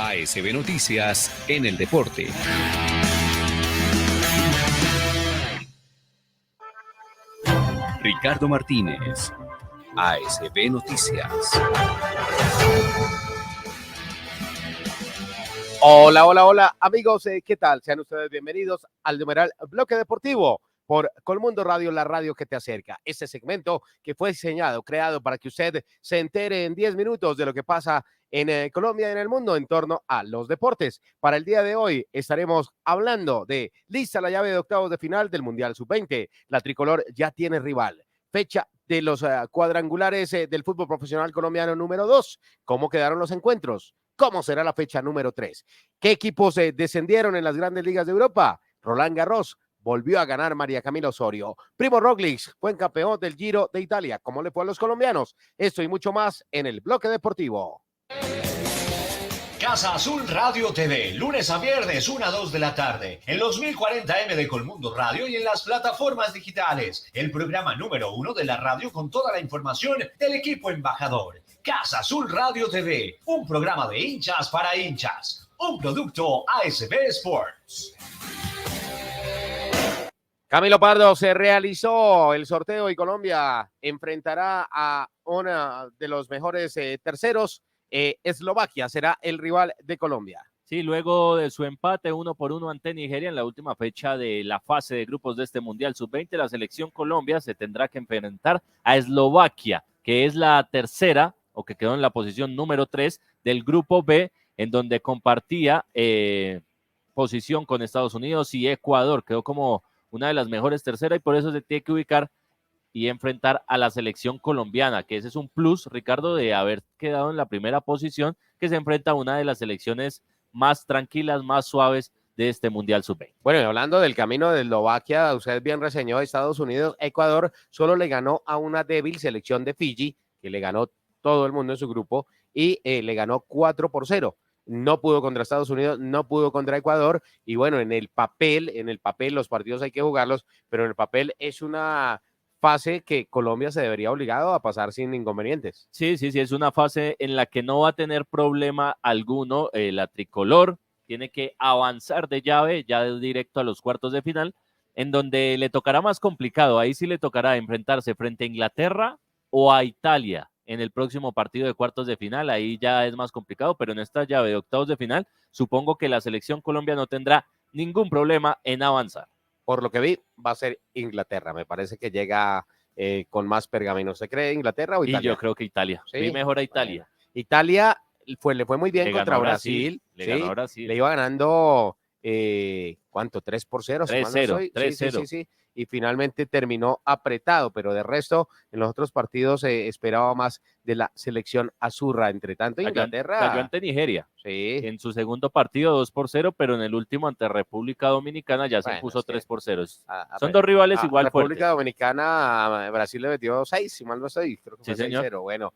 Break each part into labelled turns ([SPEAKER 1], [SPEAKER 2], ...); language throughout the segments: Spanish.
[SPEAKER 1] ASB Noticias en el deporte. Ricardo Martínez, ASB Noticias.
[SPEAKER 2] Hola, amigos, ¿qué tal? Sean ustedes bienvenidos al numeral Bloque Deportivo por Colmundo Radio, la radio que te acerca. Este segmento que fue diseñado, creado para que usted se entere en 10 minutos de lo que pasa en Colombia y en el mundo en torno a los deportes. Para el día de hoy estaremos hablando de lista la llave de octavos de final del Mundial Sub-20. La tricolor ya tiene rival. Fecha de los cuadrangulares del fútbol profesional colombiano número 2. ¿Cómo quedaron los encuentros? ¿Cómo será la fecha número 3? ¿Qué equipos descendieron en las grandes ligas de Europa? Roland Garros volvió a ganar María Camila Osorio. Primo Roglic fue campeón del Giro de Italia. ¿Cómo le fue a los colombianos? Esto y mucho más en el Bloque Deportivo.
[SPEAKER 3] Casa Azul Radio TV, lunes a viernes, 1 a 2 de la tarde, en los 1040M de Colmundo Radio y en las plataformas digitales. El programa número 1 de la radio con toda la información del equipo embajador. Casa Azul Radio TV, un programa de hinchas para hinchas, un producto ASB Sports.
[SPEAKER 2] Camilo Pardo, se realizó el sorteo y Colombia enfrentará a uno de los mejores terceros. Eslovaquia será el rival de Colombia.
[SPEAKER 4] Sí, luego de su empate 1-1 ante Nigeria en la última fecha de la fase de grupos de este Mundial Sub-20, la selección Colombia se tendrá que enfrentar a Eslovaquia, que es la tercera o que quedó en la posición número 3 del grupo B, en donde compartía posición con Estados Unidos y Ecuador. Quedó como una de las mejores terceras y por eso se tiene que ubicar y enfrentar a la selección colombiana, que ese es un plus, Ricardo, de haber quedado en la primera posición, que se enfrenta a una de las selecciones más tranquilas, más suaves de este Mundial Sub-20.
[SPEAKER 2] Bueno, y hablando del camino de Eslovaquia, usted bien reseñó a Estados Unidos, Ecuador solo le ganó a una débil selección de Fiji, que le ganó todo el mundo en su grupo, y le ganó 4-0. No pudo contra Estados Unidos, no pudo contra Ecuador, y bueno, en el papel los partidos hay que jugarlos, pero en el papel es una fase que Colombia se debería obligado a pasar sin inconvenientes.
[SPEAKER 4] Sí, es una fase en la que no va a tener problema alguno la tricolor, tiene que avanzar de llave ya directo a los cuartos de final, en donde le tocará más complicado, ahí sí le tocará enfrentarse frente a Inglaterra o a Italia en el próximo partido de cuartos de final, ahí ya es más complicado, pero en esta llave de octavos de final, supongo que la selección Colombia no tendrá ningún problema en avanzar.
[SPEAKER 2] Por lo que vi, va a ser Inglaterra. Me parece que llega con más pergaminos. ¿Se cree Inglaterra o Italia?
[SPEAKER 4] Y yo creo que Italia.
[SPEAKER 2] ¿Sí?
[SPEAKER 4] Vi mejor a Italia.
[SPEAKER 2] Bueno, Italia le fue muy bien
[SPEAKER 4] Le
[SPEAKER 2] contra
[SPEAKER 4] ganó
[SPEAKER 2] Brasil.
[SPEAKER 4] Le ganó a Brasil.
[SPEAKER 2] Le iba ganando, ¿cuánto? 3-0.
[SPEAKER 4] 3-0.
[SPEAKER 2] Sí. Y finalmente terminó apretado, pero de resto, en los otros partidos esperaba más de la selección azurra. Entre tanto, Inglaterra
[SPEAKER 4] cayó ante Nigeria.
[SPEAKER 2] Sí.
[SPEAKER 4] En su segundo partido 2-0, pero en el último ante República Dominicana ya se impuso 3-0. Son dos rivales igual
[SPEAKER 2] República
[SPEAKER 4] fuertes.
[SPEAKER 2] Dominicana, Brasil le metió 6, si mal no estoy. Creo que
[SPEAKER 4] sí,
[SPEAKER 2] fue
[SPEAKER 4] señor.
[SPEAKER 2] 6-0. Bueno,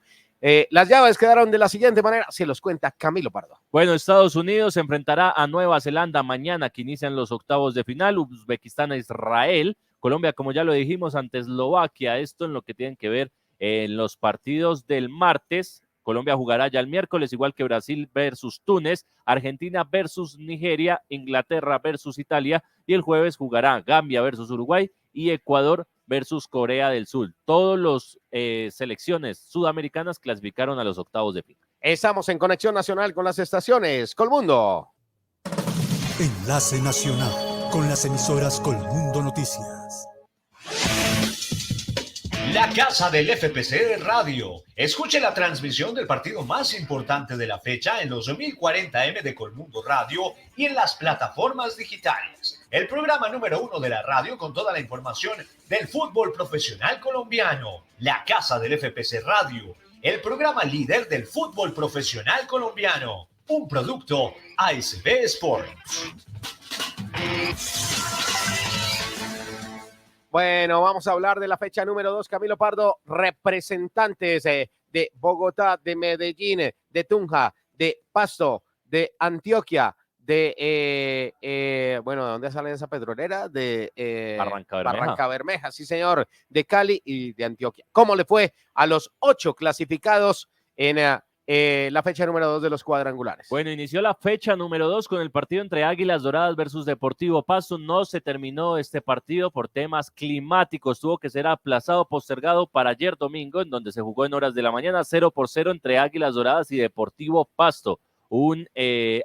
[SPEAKER 2] las llaves quedaron de la siguiente manera, se los cuenta Camilo Pardo.
[SPEAKER 4] Bueno, Estados Unidos se enfrentará a Nueva Zelanda mañana, que inician los octavos de final, Uzbekistán a Israel, Colombia, como ya lo dijimos, ante Eslovaquia. Esto en lo que tienen que ver en los partidos del martes. Colombia jugará ya el miércoles, igual que Brasil versus Túnez, Argentina versus Nigeria, Inglaterra versus Italia, y el jueves jugará Gambia versus Uruguay y Ecuador versus Corea del Sur. Todos los selecciones sudamericanas clasificaron a los octavos de final.
[SPEAKER 2] Estamos en conexión nacional con las estaciones Colmundo.
[SPEAKER 5] Enlace Nacional con las emisoras Colmundo Noticias.
[SPEAKER 3] La casa del FPC Radio. Escuche la transmisión del partido más importante de la fecha en los 1040M de Colmundo Radio y en las plataformas digitales. El programa número 1 de la radio con toda la información del fútbol profesional colombiano. La casa del FPC Radio. El programa líder del fútbol profesional colombiano. Un producto ASB Sports.
[SPEAKER 2] Bueno, vamos a hablar de la fecha número 2, Camilo Pardo, representantes de Bogotá, de Medellín, de Tunja, de Pasto, de Antioquia, de, bueno, ¿de dónde sale esa petrolera? De Barranca Bermeja, sí señor, de Cali y de Antioquia. ¿Cómo le fue a los 8 clasificados en la fecha número 2 de los cuadrangulares.
[SPEAKER 4] Bueno, inició la fecha número 2 con el partido entre Águilas Doradas versus Deportivo Pasto. No se terminó este partido por temas climáticos. Tuvo que ser aplazado, postergado para ayer domingo, en donde se jugó en horas de la mañana 0-0 entre Águilas Doradas y Deportivo Pasto. Un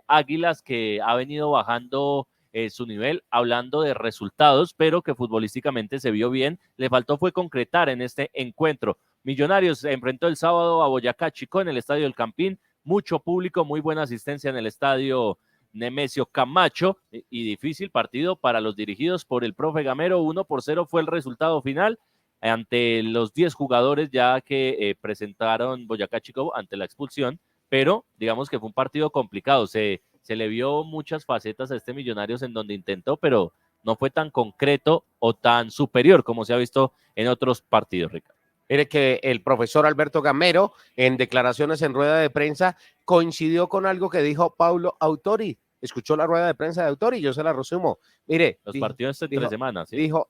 [SPEAKER 4] Águilas que ha venido bajando su nivel, hablando de resultados, pero que futbolísticamente se vio bien. Le faltó fue concretar en este encuentro. Millonarios se enfrentó el sábado a Boyacá Chicó en el Estadio El Campín. Mucho público, muy buena asistencia en el Estadio Nemesio Camacho y difícil partido para los dirigidos por el profe Gamero. 1-0 fue el resultado final ante los 10 jugadores ya que presentaron Boyacá Chicó ante la expulsión, pero digamos que fue un partido complicado. Se le vio muchas facetas a este Millonarios en donde intentó, pero no fue tan concreto o tan superior como se ha visto en otros partidos, Ricardo.
[SPEAKER 2] Mire que el profesor Alberto Gamero, en declaraciones en rueda de prensa, coincidió con algo que dijo Paulo Autori. Escuchó la rueda de prensa de Autori, yo se la resumo. Mire,
[SPEAKER 4] los partidos de 3 semanas, ¿sí?
[SPEAKER 2] Dijo,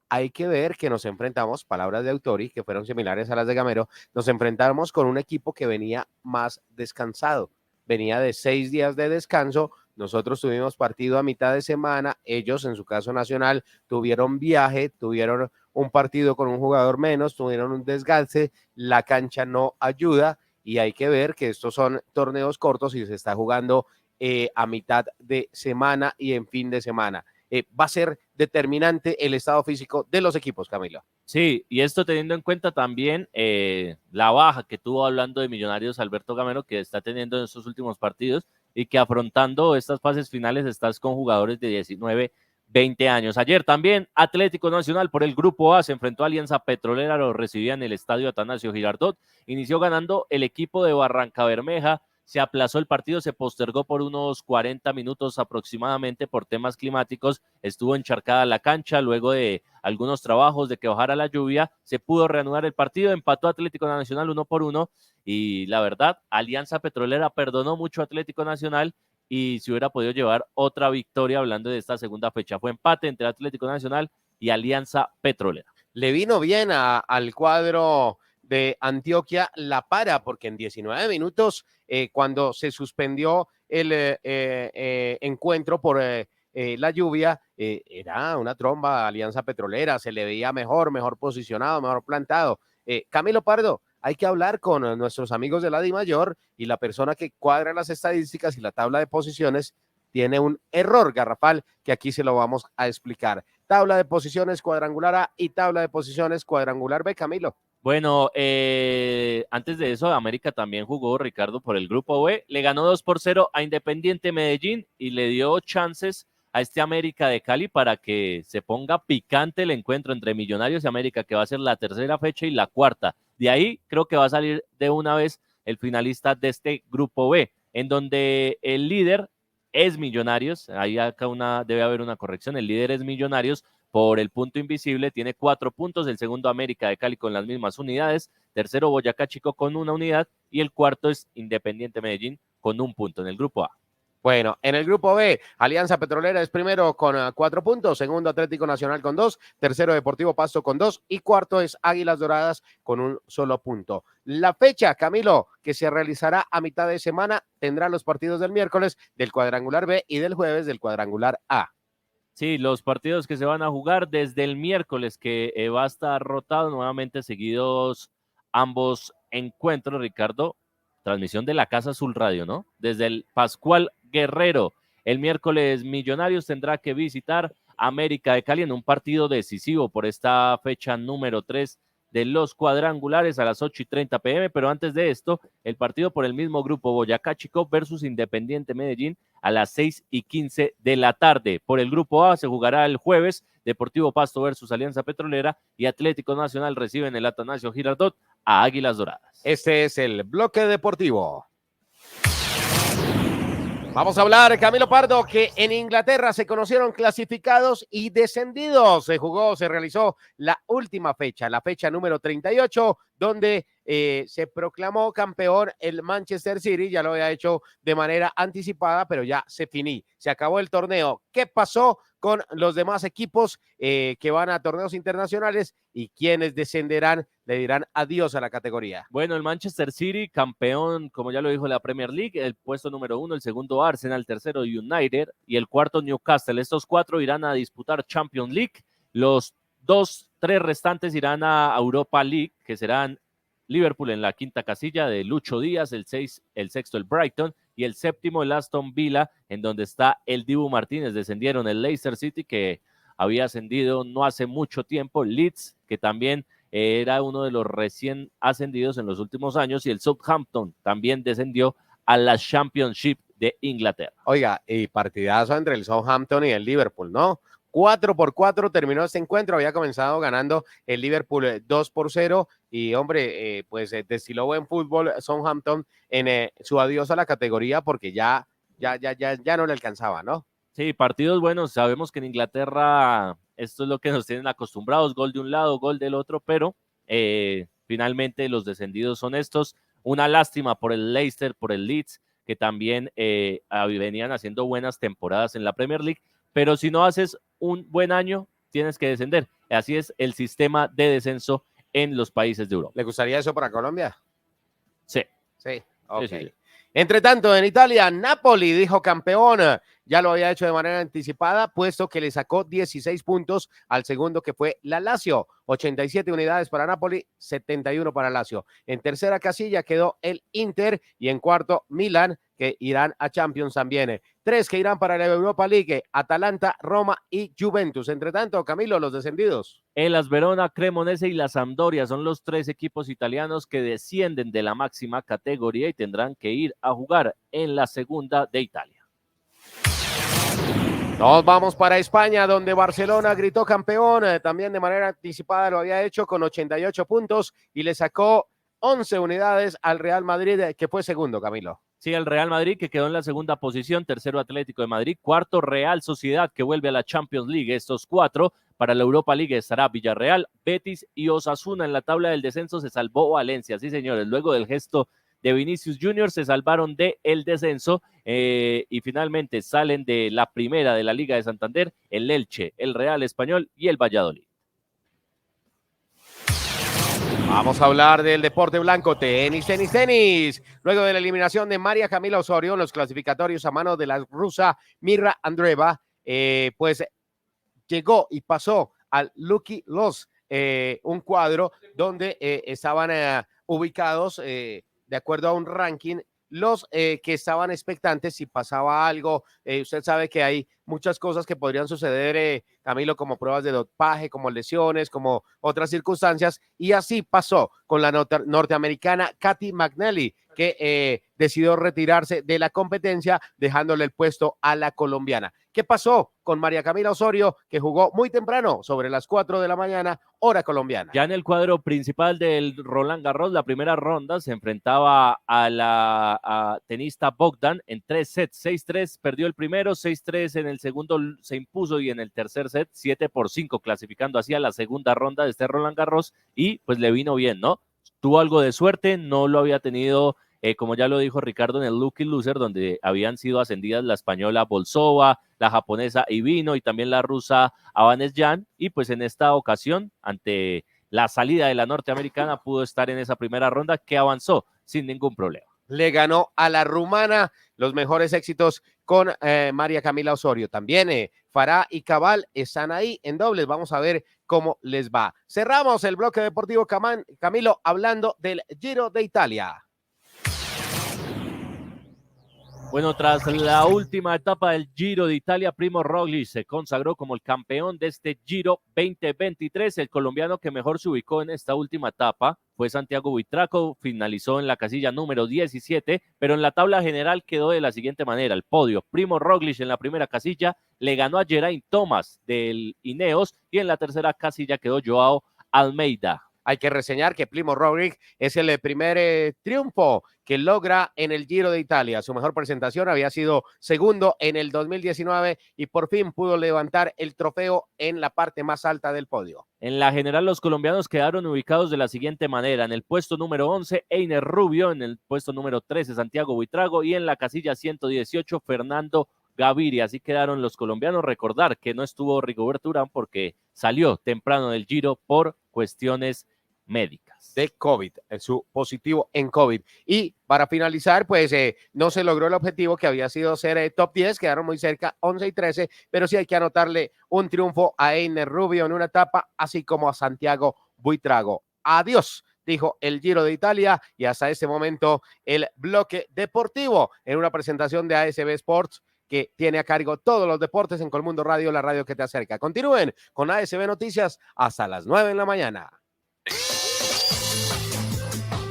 [SPEAKER 2] hay que ver que nos enfrentamos, palabras de Autori, que fueron similares a las de Gamero, nos enfrentamos con un equipo que venía más descansado. Venía de 6 días de descanso. Nosotros tuvimos partido a mitad de semana. Ellos, en su caso Nacional, tuvieron viaje, tuvieron un partido con un jugador menos, tuvieron un desgaste, la cancha no ayuda y hay que ver que estos son torneos cortos y se está jugando a mitad de semana y en fin de semana. Va a ser determinante el estado físico de los equipos, Camilo.
[SPEAKER 4] Sí, y esto teniendo en cuenta también la baja que tuvo hablando de Millonarios Alberto Gamero, que está teniendo en estos últimos partidos y que afrontando estas fases finales estás con jugadores de 19, 20 años. Ayer también Atlético Nacional por el Grupo A se enfrentó a Alianza Petrolera, lo recibía en el Estadio Atanasio Girardot. Inició ganando el equipo de Barrancabermeja. Se aplazó el partido, se postergó por unos 40 minutos aproximadamente por temas climáticos. Estuvo encharcada la cancha luego de algunos trabajos de que bajara la lluvia. Se pudo reanudar el partido, empató Atlético Nacional 1-1 y la verdad, Alianza Petrolera perdonó mucho a Atlético Nacional y se hubiera podido llevar otra victoria hablando de esta segunda fecha. Fue empate entre Atlético Nacional y Alianza Petrolera.
[SPEAKER 2] Le vino bien al cuadro de Antioquia la para, porque en 19 minutos, cuando se suspendió el encuentro por la lluvia, era una tromba Alianza Petrolera, se le veía mejor posicionado, mejor plantado. Camilo Pardo, hay que hablar con nuestros amigos de la DIMAYOR y la persona que cuadra las estadísticas y la tabla de posiciones tiene un error garrafal que aquí se lo vamos a explicar. Tabla de posiciones cuadrangular A y tabla de posiciones cuadrangular B, Camilo.
[SPEAKER 4] Bueno, antes de eso, América también jugó, Ricardo, por el Grupo B. Le ganó 2-0 a Independiente Medellín y le dio chances a este América de Cali para que se ponga picante el encuentro entre Millonarios y América, que va a ser la tercera fecha y la cuarta. De ahí creo que va a salir de una vez el finalista de este Grupo B, en donde el líder es Millonarios. Ahí acá debe haber una corrección. El líder es Millonarios por el punto invisible, tiene 4 puntos. El segundo América de Cali con las mismas unidades. Tercero Boyacá Chicó con 1 unidad. Y el cuarto es Independiente Medellín con 1 punto en el Grupo A.
[SPEAKER 2] Bueno, en el Grupo B, Alianza Petrolera es primero con 4 puntos, segundo Atlético Nacional con 2, tercero Deportivo Pasto con 2 y cuarto es Águilas Doradas con 1 solo punto. La fecha, Camilo, que se realizará a mitad de semana, tendrá los partidos del miércoles del cuadrangular B y del jueves del cuadrangular A.
[SPEAKER 4] Sí, los partidos que se van a jugar desde el miércoles, que va a estar rotado nuevamente seguidos ambos encuentros, Ricardo. Transmisión de la Casa Azul Radio, ¿no? Desde el Pascual Guerrero. El miércoles Millonarios tendrá que visitar América de Cali en un partido decisivo por esta fecha número 3 de los cuadrangulares a las 8:30 p.m. Pero antes de esto, el partido por el mismo grupo Boyacá Chicó versus Independiente Medellín a las 6:15 de la tarde. Por el grupo A se jugará el jueves Deportivo Pasto versus Alianza Petrolera y Atlético Nacional recibe en el Atanasio Girardot a Águilas Doradas.
[SPEAKER 2] Este es el bloque deportivo. Vamos a hablar, Camilo Pardo, que en Inglaterra se conocieron clasificados y descendidos. Se realizó la última fecha, la fecha número 38 donde se proclamó campeón el Manchester City. Ya lo había hecho de manera anticipada, pero ya se finí, se acabó el torneo. ¿Qué pasó con los demás equipos que van a torneos internacionales y quienes descenderán, le dirán adiós a la categoría?
[SPEAKER 4] Bueno, el Manchester City, campeón, como ya lo dijo la Premier League, el puesto número 1, el segundo Arsenal, tercero United y el cuarto Newcastle. Estos 4 irán a disputar Champions League. Los 3 restantes irán a Europa League, que serán Liverpool en la quinta casilla de Lucho Díaz, el sexto el Brighton y el séptimo el Aston Villa, en donde está el Dibu Martínez. Descendieron el Leicester City, que había ascendido no hace mucho tiempo, Leeds, que también era uno de los recién ascendidos en los últimos años, y el Southampton también descendió a la Championship de Inglaterra.
[SPEAKER 2] Oiga, y partidazo entre el Southampton y el Liverpool, ¿no? 4-4 terminó este encuentro, había comenzado ganando el Liverpool 2-0 y hombre, pues destiló buen fútbol Southampton en su adiós a la categoría porque ya no le alcanzaba, ¿no?
[SPEAKER 4] Sí, partidos buenos, sabemos que en Inglaterra esto es lo que nos tienen acostumbrados, gol de un lado, gol del otro, pero finalmente los descendidos son estos. Una lástima por el Leicester, por el Leeds, que también venían haciendo buenas temporadas en la Premier League, pero si no haces un buen año, tienes que descender. Así es el sistema de descenso en los países de Europa.
[SPEAKER 2] ¿Le gustaría eso para Colombia?
[SPEAKER 4] Sí.
[SPEAKER 2] Sí, ok.
[SPEAKER 4] Sí.
[SPEAKER 2] Entre tanto, en Italia, Napoli dijo campeón. Ya lo había hecho de manera anticipada, puesto que le sacó 16 puntos al segundo, que fue la Lazio. 87 unidades para Napoli, 71 para Lazio. En tercera casilla quedó el Inter y en cuarto Milan, que irán a Champions también. 3 que irán para la Europa League, Atalanta, Roma y Juventus. Entre tanto, Camilo, los descendidos.
[SPEAKER 4] El AS Verona, Cremonese y la Sampdoria son los 3 equipos italianos que descienden de la máxima categoría y tendrán que ir a jugar en la segunda de Italia.
[SPEAKER 2] Nos vamos para España, donde Barcelona gritó campeón, también de manera anticipada lo había hecho con 88 puntos y le sacó 11 unidades al Real Madrid, que fue segundo, Camilo.
[SPEAKER 4] Sí, el Real Madrid, que quedó en la segunda posición, tercero Atlético de Madrid, cuarto Real Sociedad, que vuelve a la Champions League. Estos 4 para la Europa League estará Villarreal, Betis y Osasuna. En la tabla del descenso se salvó Valencia, sí señores, luego del gesto de Vinicius Junior se salvaron del descenso y finalmente salen de la primera de la Liga de Santander el Elche, el Real Español y el Valladolid.
[SPEAKER 2] Vamos a hablar del deporte blanco, tenis. Luego de la eliminación de María Camila Osorio en los clasificatorios a mano de la rusa Mirra Andreeva, pues llegó y pasó al Lucky Loss, un cuadro donde estaban ubicados de acuerdo a un ranking, los que estaban expectantes si pasaba algo. Usted sabe que hay muchas cosas que podrían suceder, Camilo, como pruebas de dopaje, como lesiones, como otras circunstancias, y así pasó con la norteamericana Caty McNally, que decidió retirarse de la competencia, dejándole el puesto a la colombiana. ¿Qué pasó con María Camila Osorio, que jugó muy temprano, sobre las 4 de la mañana, hora colombiana?
[SPEAKER 4] Ya en el cuadro principal del Roland Garros, la primera ronda, se enfrentaba a la tenista Bogdan en 3 sets, 6-3, perdió el primero, 6-3 en el segundo, se impuso, y en el tercer set, 7-5, clasificando así a la segunda ronda de este Roland Garros, y pues le vino bien, ¿no? Tuvo algo de suerte, no lo había tenido, como ya lo dijo Ricardo, en el Lucky Loser, donde habían sido ascendidas la española Bolsova, la japonesa Ivino y también la rusa Avanesyan, y pues en esta ocasión, ante la salida de la norteamericana, pudo estar en esa primera ronda que avanzó sin ningún problema.
[SPEAKER 2] Le ganó a la rumana. Los mejores éxitos con María Camila Osorio. También Farah y Cabal están ahí en dobles. Vamos a ver cómo les va. Cerramos el bloque deportivo, Camilo, hablando del Giro de Italia.
[SPEAKER 4] Bueno, tras la última etapa del Giro de Italia, Primo Roglic se consagró como el campeón de este Giro 2023. El colombiano que mejor se ubicó en esta última etapa fue Santiago Buitrago, finalizó en la casilla número 17, pero en la tabla general quedó de la siguiente manera: el podio, Primo Roglic en la primera casilla le ganó a Geraint Thomas del Ineos, y en la tercera casilla quedó Joao Almeida.
[SPEAKER 2] hay que reseñar que Primo Roglic es el primer triunfo que logra en el Giro de Italia. Su mejor presentación había sido segundo en el 2019 y por fin pudo levantar el trofeo en la parte más alta del podio.
[SPEAKER 4] En la general, los colombianos quedaron ubicados de la siguiente manera. En el puesto número 11, Einer Rubio. En el puesto número 13, Santiago Buitrago. Y en la casilla 118, Fernando Gaviria. Así quedaron los colombianos. Recordar que no estuvo Rigoberto Urán porque salió temprano del Giro por cuestiones médicas.
[SPEAKER 2] De COVID, su positivo en COVID. Y para finalizar, pues no se logró el objetivo que había sido ser top 10, quedaron muy cerca, 11 y 13, pero sí hay que anotarle un triunfo a Einer Rubio en una etapa, así como a Santiago Buitrago. Adiós, dijo el Giro de Italia, y hasta ese momento el bloque deportivo en una presentación de ASB Sports, que tiene a cargo todos los deportes en Colmundo Radio, la radio que te acerca. Continúen con ASB Noticias hasta las 9 de la mañana.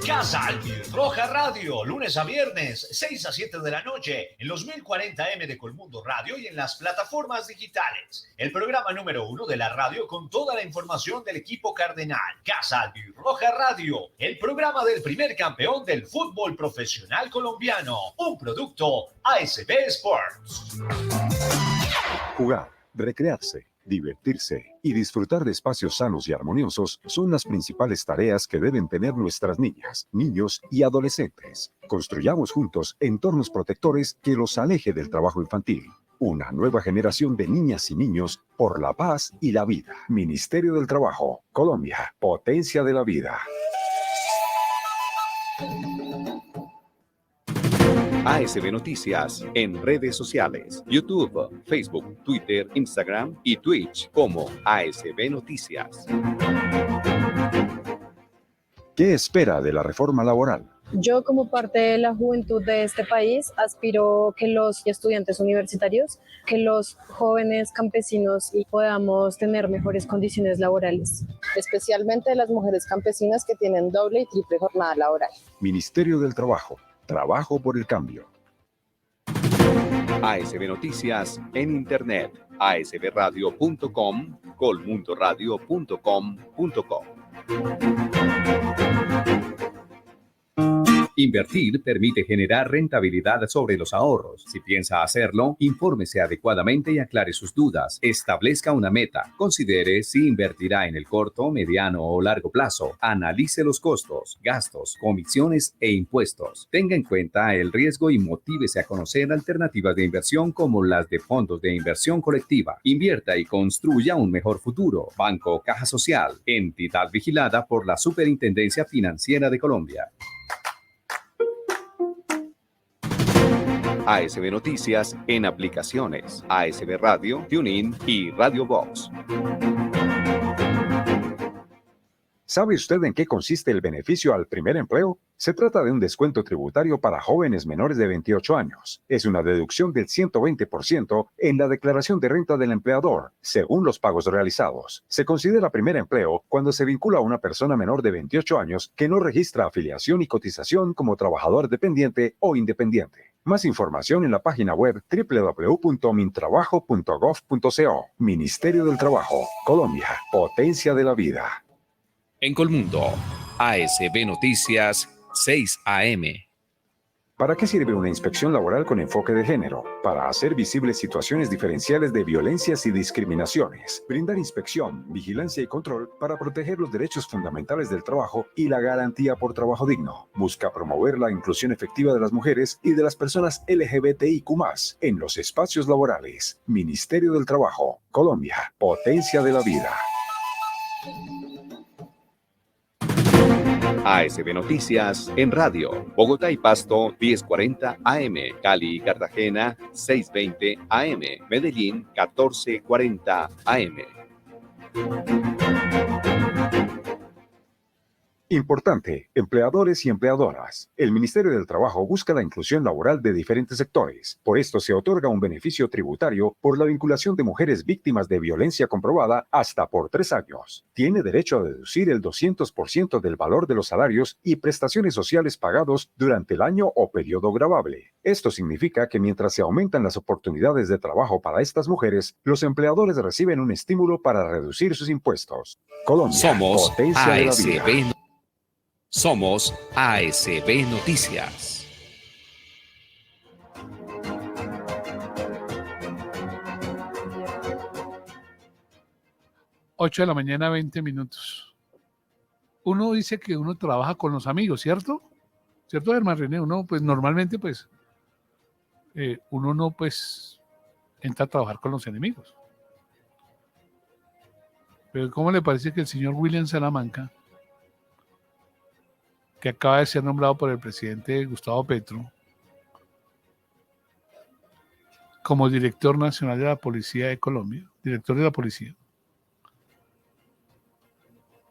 [SPEAKER 3] Casa Albirroja Radio, lunes a viernes, 6 a 7 de la noche, en los 1040M de Colmundo Radio y en las plataformas digitales. El programa número 1 de la radio con toda la información del equipo cardenal. Casa Albirroja Radio, el programa del primer campeón del fútbol profesional colombiano. Un producto ASB Sports.
[SPEAKER 6] Jugar, recrearse, divertirse y disfrutar de espacios sanos y armoniosos son las principales tareas que deben tener nuestras niñas, niños y adolescentes. Construyamos juntos entornos protectores que los aleje del trabajo infantil. Una nueva generación de niñas y niños por la paz y la vida. Ministerio del Trabajo, Colombia, potencia de la vida.
[SPEAKER 1] ASB Noticias en redes sociales, YouTube, Facebook, Twitter, Instagram y Twitch como ASB Noticias.
[SPEAKER 6] ¿Qué espera de la reforma laboral?
[SPEAKER 7] Yo, como parte de la juventud de este país, aspiro que los estudiantes universitarios, que los jóvenes campesinos podamos tener mejores condiciones laborales.
[SPEAKER 8] Especialmente las mujeres campesinas que tienen doble y triple jornada laboral.
[SPEAKER 6] Ministerio del Trabajo. Trabajo por el cambio.
[SPEAKER 1] ASB Noticias en Internet, asbradio.com, colmundoradio.com.co. Invertir permite generar rentabilidad sobre los ahorros. Si piensa hacerlo, infórmese adecuadamente y aclare sus dudas. Establezca una meta. Considere si invertirá en el corto, mediano o largo plazo. Analice los costos, gastos, comisiones e impuestos. Tenga en cuenta el riesgo y motívese a conocer alternativas de inversión como las de fondos de inversión colectiva. Invierta y construya un mejor futuro. Banco Caja Social, entidad vigilada por la Superintendencia Financiera de Colombia. ASB Noticias en aplicaciones, ASB Radio, TuneIn y Radio Box.
[SPEAKER 6] ¿Sabe usted en qué consiste el beneficio al primer empleo? Se trata de un descuento tributario para jóvenes menores de 28 años. Es una deducción del 120% en la declaración de renta del empleador, según los pagos realizados. Se considera primer empleo cuando se vincula a una persona menor de 28 años que no registra afiliación y cotización como trabajador dependiente o independiente. Más información en la página web www.mintrabajo.gov.co. Ministerio del Trabajo, Colombia, potencia de la vida.
[SPEAKER 1] En Colmundo, ASB Noticias 6 AM.
[SPEAKER 6] ¿Para qué sirve una inspección laboral con enfoque de género? Para hacer visibles situaciones diferenciales de violencias y discriminaciones, brindar inspección, vigilancia y control para proteger los derechos fundamentales del trabajo y la garantía por trabajo digno. Busca promover la inclusión efectiva de las mujeres y de las personas LGBTIQ+ en los espacios laborales. Ministerio del Trabajo, Colombia, potencia de la vida.
[SPEAKER 1] ASB Noticias en radio, Bogotá y Pasto 1040 AM, Cali y Cartagena 620 AM, Medellín 1440 AM.
[SPEAKER 6] Importante, empleadores y empleadoras. El Ministerio del Trabajo busca la inclusión laboral de diferentes sectores. Por esto se otorga un beneficio tributario por la vinculación de mujeres víctimas de violencia comprobada hasta por 3 años. Tiene derecho a deducir el 200% del valor de los salarios y prestaciones sociales pagados durante el año o periodo gravable. Esto significa que mientras se aumentan las oportunidades de trabajo para estas mujeres, los empleadores reciben un estímulo para reducir sus impuestos. Colombia,
[SPEAKER 1] Somos
[SPEAKER 6] potencia de la vida.
[SPEAKER 1] ASB. Somos ASB Noticias.
[SPEAKER 9] Ocho de la mañana, 20 minutos. Uno dice que uno trabaja con los amigos, ¿cierto? ¿Cierto, Germán René? Uno, pues, normalmente, pues, uno no, pues, entra a trabajar con los enemigos. Pero ¿cómo le parece que el señor William Salamanca, que acaba de ser nombrado por el presidente Gustavo Petro como director nacional de la Policía de Colombia, director de la policía,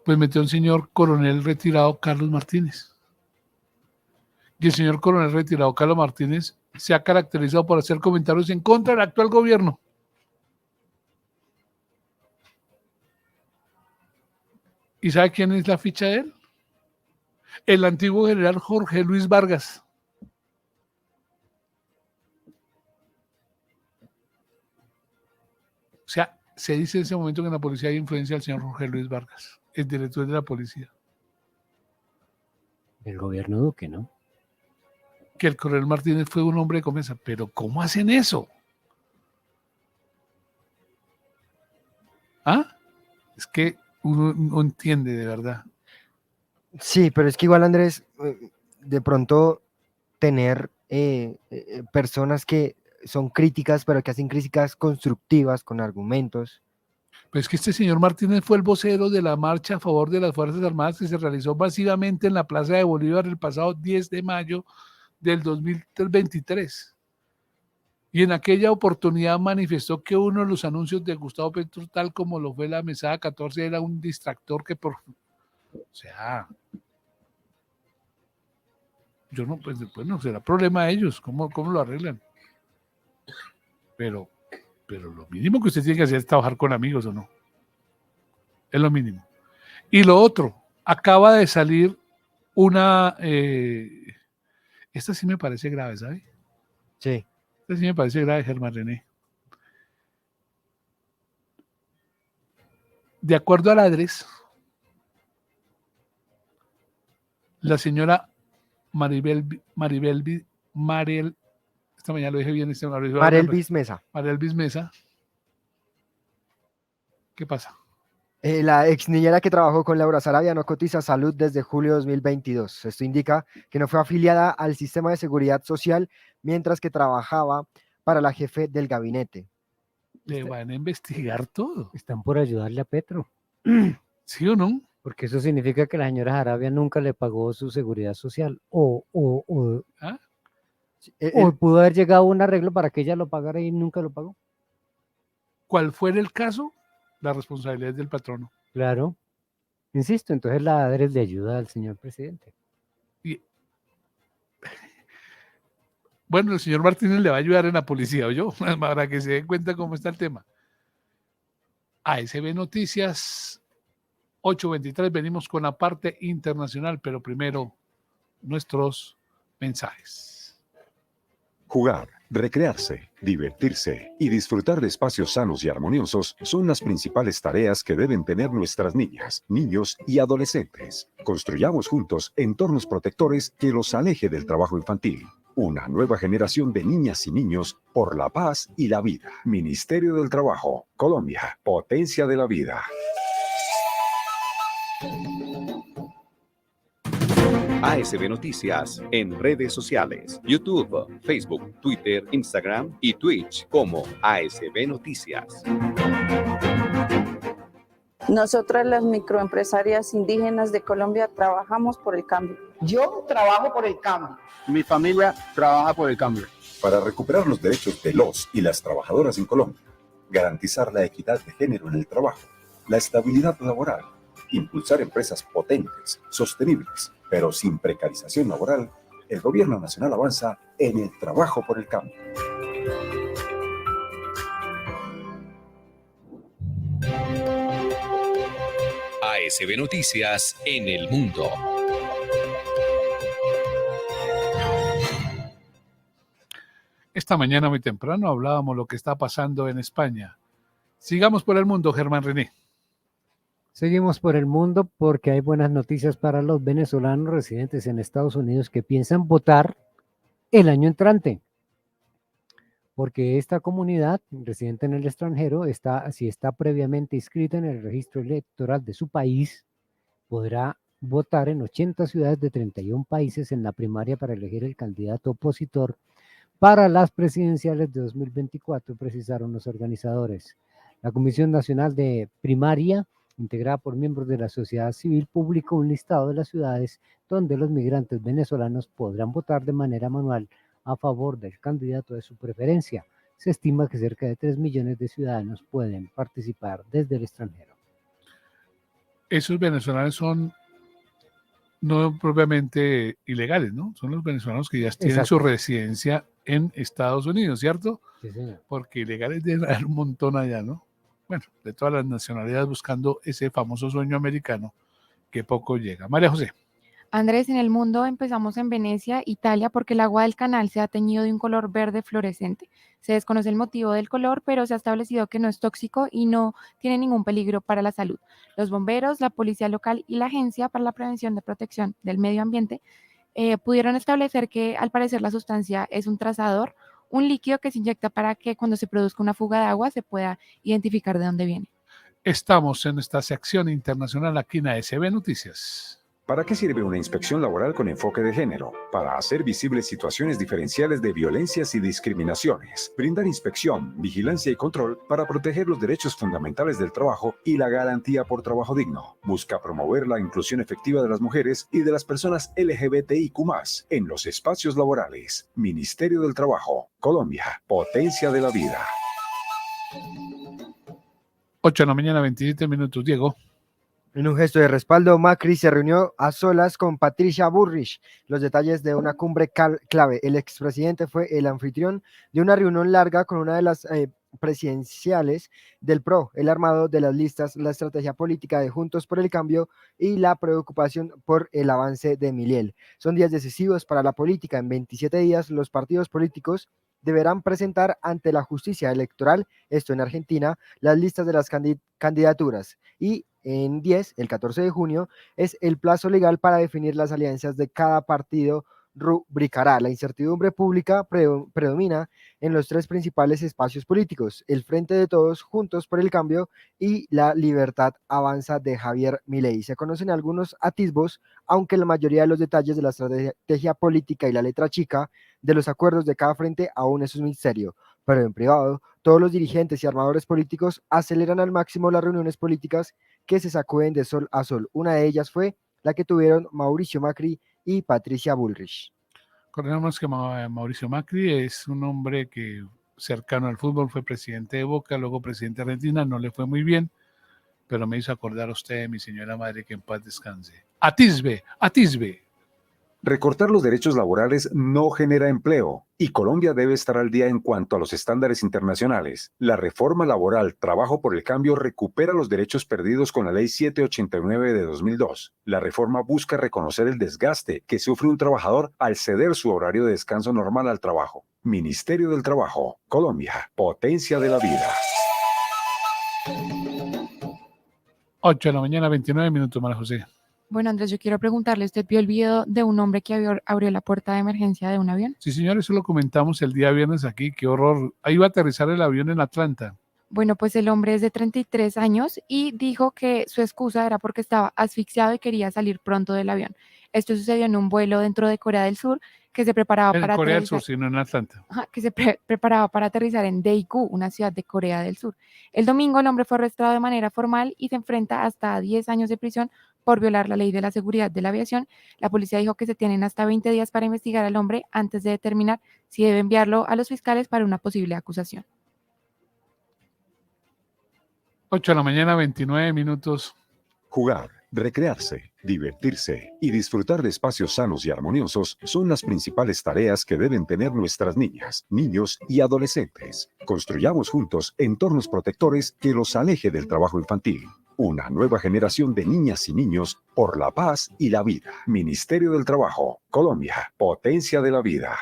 [SPEAKER 9] pues metió a un señor coronel retirado, Carlos Martínez? Y el señor coronel retirado, Carlos Martínez, se ha caracterizado por hacer comentarios en contra del actual gobierno. ¿Y sabe quién es la ficha de él? El antiguo general Jorge Luis Vargas. O sea, se dice en ese momento que en la policía hay influencia del señor Jorge Luis Vargas, el director de la policía.
[SPEAKER 10] El gobierno Duque, ¿no?
[SPEAKER 9] Que el coronel Martínez fue un hombre de confianza. Pero ¿cómo hacen eso? ¿Ah? Es que uno no entiende de verdad.
[SPEAKER 10] Sí, pero es que igual, Andrés, de pronto tener personas que son críticas, pero que hacen críticas constructivas con argumentos.
[SPEAKER 9] Pues que este señor Martínez fue el vocero de la marcha a favor de las Fuerzas Armadas que se realizó masivamente en la Plaza de Bolívar el pasado 10 de mayo del 2023. Y en aquella oportunidad manifestó que uno de los anuncios de Gustavo Petro, tal como lo fue la mesada 14, era un distractor que por... O sea, yo no, pues después no será problema de ellos, ¿cómo lo arreglan? Pero lo mínimo que usted tiene que hacer es trabajar con amigos, ¿o no? Es lo mínimo. Y lo otro, acaba de salir una... esta sí me parece grave, ¿sabe?
[SPEAKER 10] Sí.
[SPEAKER 9] Esta sí me parece grave, Germán René. De acuerdo a la ADRES, la señora Mariel, esta mañana lo dije bien,
[SPEAKER 10] Marelvis Mesa.
[SPEAKER 9] Marelvis Mesa. ¿Qué pasa?
[SPEAKER 10] La ex niñera que trabajó con Laura Sarabia no cotiza salud desde julio de 2022. Esto indica que no fue afiliada al sistema de seguridad social mientras que trabajaba para la jefe del gabinete.
[SPEAKER 9] Le van a investigar todo.
[SPEAKER 11] Están por ayudarle a Petro.
[SPEAKER 9] ¿Sí o no?
[SPEAKER 11] Porque eso significa que la señora Sarabia nunca le pagó su seguridad social. O pudo haber llegado a un arreglo para que ella lo pagara y nunca lo pagó.
[SPEAKER 9] ¿Cuál fuera el caso? La responsabilidad es del patrono.
[SPEAKER 11] Claro. Insisto, entonces la ADRES le ayuda al señor presidente.
[SPEAKER 9] Bueno, el señor Martínez le va a ayudar en la policía, ¿oyó? Para que se den cuenta cómo está el tema. ASB Noticias 8:23, venimos con la parte internacional, pero primero nuestros mensajes.
[SPEAKER 6] Jugar, recrearse, divertirse y disfrutar de espacios sanos y armoniosos son las principales tareas que deben tener nuestras niñas, niños y adolescentes. Construyamos juntos entornos protectores que los aleje del trabajo infantil. Una nueva generación de niñas y niños por la paz y la vida. Ministerio del Trabajo, Colombia, potencia de la vida.
[SPEAKER 1] ASB Noticias en redes sociales, YouTube, Facebook, Twitter, Instagram y Twitch como ASB Noticias.
[SPEAKER 8] Nosotras las microempresarias indígenas de Colombia trabajamos por el cambio.
[SPEAKER 12] Yo trabajo por el cambio. Mi familia trabaja por el cambio.
[SPEAKER 13] Para recuperar los derechos de los y las trabajadoras en Colombia, garantizar la equidad de género en el trabajo, la estabilidad laboral impulsar empresas potentes, sostenibles, pero sin precarización laboral, el Gobierno Nacional avanza en el trabajo por el cambio.
[SPEAKER 1] ASB Noticias en el mundo.
[SPEAKER 9] Esta mañana muy temprano hablábamos lo que está pasando en España. Sigamos por el mundo, Germán René.
[SPEAKER 11] Seguimos por el mundo porque hay buenas noticias para los venezolanos residentes en Estados Unidos que piensan votar el año entrante. Porque esta comunidad residente en el extranjero, si está previamente inscrita en el registro electoral de su país, podrá votar en 80 ciudades de 31 países en la primaria para elegir el candidato opositor para las presidenciales de 2024, precisaron los organizadores. La Comisión Nacional de Primaria, integrada por miembros de la sociedad civil, publicó un listado de las ciudades donde los migrantes venezolanos podrán votar de manera manual a favor del candidato de su preferencia. Se estima que cerca de 3 millones de ciudadanos pueden participar desde el extranjero.
[SPEAKER 9] Esos venezolanos son no propiamente ilegales, ¿no? Son los venezolanos que ya tienen su residencia en Estados Unidos, ¿cierto?
[SPEAKER 11] Sí, señor.
[SPEAKER 9] Porque ilegales deben haber un montón allá, ¿no? Bueno, de todas las nacionalidades buscando ese famoso sueño americano que poco llega. María José.
[SPEAKER 14] Andrés, en el mundo empezamos en Venecia, Italia, porque el agua del canal se ha teñido de un color verde fluorescente. Se desconoce el motivo del color, pero se ha establecido que no es tóxico y no tiene ningún peligro para la salud. Los bomberos, la policía local y la Agencia para la Prevención de Protección del Medio Ambiente pudieron establecer que al parecer la sustancia es un trazador, un líquido que se inyecta para que cuando se produzca una fuga de agua se pueda identificar de dónde viene.
[SPEAKER 9] Estamos en esta sección internacional aquí en ASB Noticias.
[SPEAKER 6] ¿Para qué sirve una inspección laboral con enfoque de género? Para hacer visibles situaciones diferenciales de violencias y discriminaciones, brindar inspección, vigilancia y control para proteger los derechos fundamentales del trabajo y la garantía por trabajo digno. Busca promover la inclusión efectiva de las mujeres y de las personas LGBTIQ+ en los espacios laborales. Ministerio del Trabajo, Colombia, potencia de la vida.
[SPEAKER 9] 8 de la mañana, 27 minutos. Diego.
[SPEAKER 10] En un gesto de respaldo, Macri se reunió a solas con Patricia Bullrich. Los detalles de una cumbre clave. El expresidente fue el anfitrión de una reunión larga con una de las presidenciales del PRO, el armado de las listas, la estrategia política de Juntos por el Cambio y la preocupación por el avance de Milei. Son días decisivos para la política. En 27 días, los partidos políticos deberán presentar ante la justicia electoral, esto en Argentina, las listas de las candidaturas y en 10, el 14 de junio, es el plazo legal para definir las alianzas de cada partido rubricará. La incertidumbre pública predomina en los tres principales espacios políticos, el Frente de Todos, Juntos por el Cambio y La Libertad Avanza de Javier Milei. Se conocen algunos atisbos, aunque la mayoría de los detalles de la estrategia política y la letra chica de los acuerdos de cada frente aún es un misterio. Pero en privado, todos los dirigentes y armadores políticos aceleran al máximo las reuniones políticas que se sacuden de sol a sol. Una de ellas fue la que tuvieron Mauricio Macri y Patricia Bullrich.
[SPEAKER 9] Recordemos que Mauricio Macri es un hombre que cercano al fútbol, fue presidente de Boca, luego presidente de Argentina, no le fue muy bien, pero me hizo acordar a usted de mi señora madre, que en paz descanse. Atisbe.
[SPEAKER 6] Recortar los derechos laborales no genera empleo y Colombia debe estar al día en cuanto a los estándares internacionales. La reforma laboral Trabajo por el Cambio recupera los derechos perdidos con la Ley 789 de 2002. La reforma busca reconocer el desgaste que sufre un trabajador al ceder su horario de descanso normal al trabajo. Ministerio del Trabajo, Colombia, potencia de la vida.
[SPEAKER 9] 8 de la mañana, 29 minutos, María José.
[SPEAKER 14] Bueno, Andrés, yo quiero preguntarle, ¿usted vio el video de un hombre que abrió la puerta de emergencia de un avión?
[SPEAKER 9] Sí, señor, eso lo comentamos el día viernes aquí, qué horror. Ahí iba a aterrizar el avión en Atlanta.
[SPEAKER 14] Bueno, pues el hombre es de 33 años y dijo que su excusa era porque estaba asfixiado y quería salir pronto del avión. Esto sucedió en un vuelo dentro de Corea del Sur que se preparaba para
[SPEAKER 9] aterrizar. En Corea del
[SPEAKER 14] Sur,
[SPEAKER 9] sino en Atlanta.
[SPEAKER 14] Que se preparaba para aterrizar en Daegu, una ciudad de Corea del Sur. El domingo el hombre fue arrestado de manera formal y se enfrenta hasta 10 años de prisión por violar la ley de la seguridad de la aviación. La policía dijo que se tienen hasta 20 días para investigar al hombre antes de determinar si debe enviarlo a los fiscales para una posible acusación.
[SPEAKER 9] 8 de la mañana, 29 minutos.
[SPEAKER 6] Jugar, Recrearse, divertirse y disfrutar de espacios sanos y armoniosos son las principales tareas que deben tener nuestras niñas, niños y adolescentes. Construyamos juntos entornos protectores que los aleje del trabajo infantil. Una nueva generación de niñas y niños por la paz y la vida. Ministerio del Trabajo, Colombia, potencia de la vida.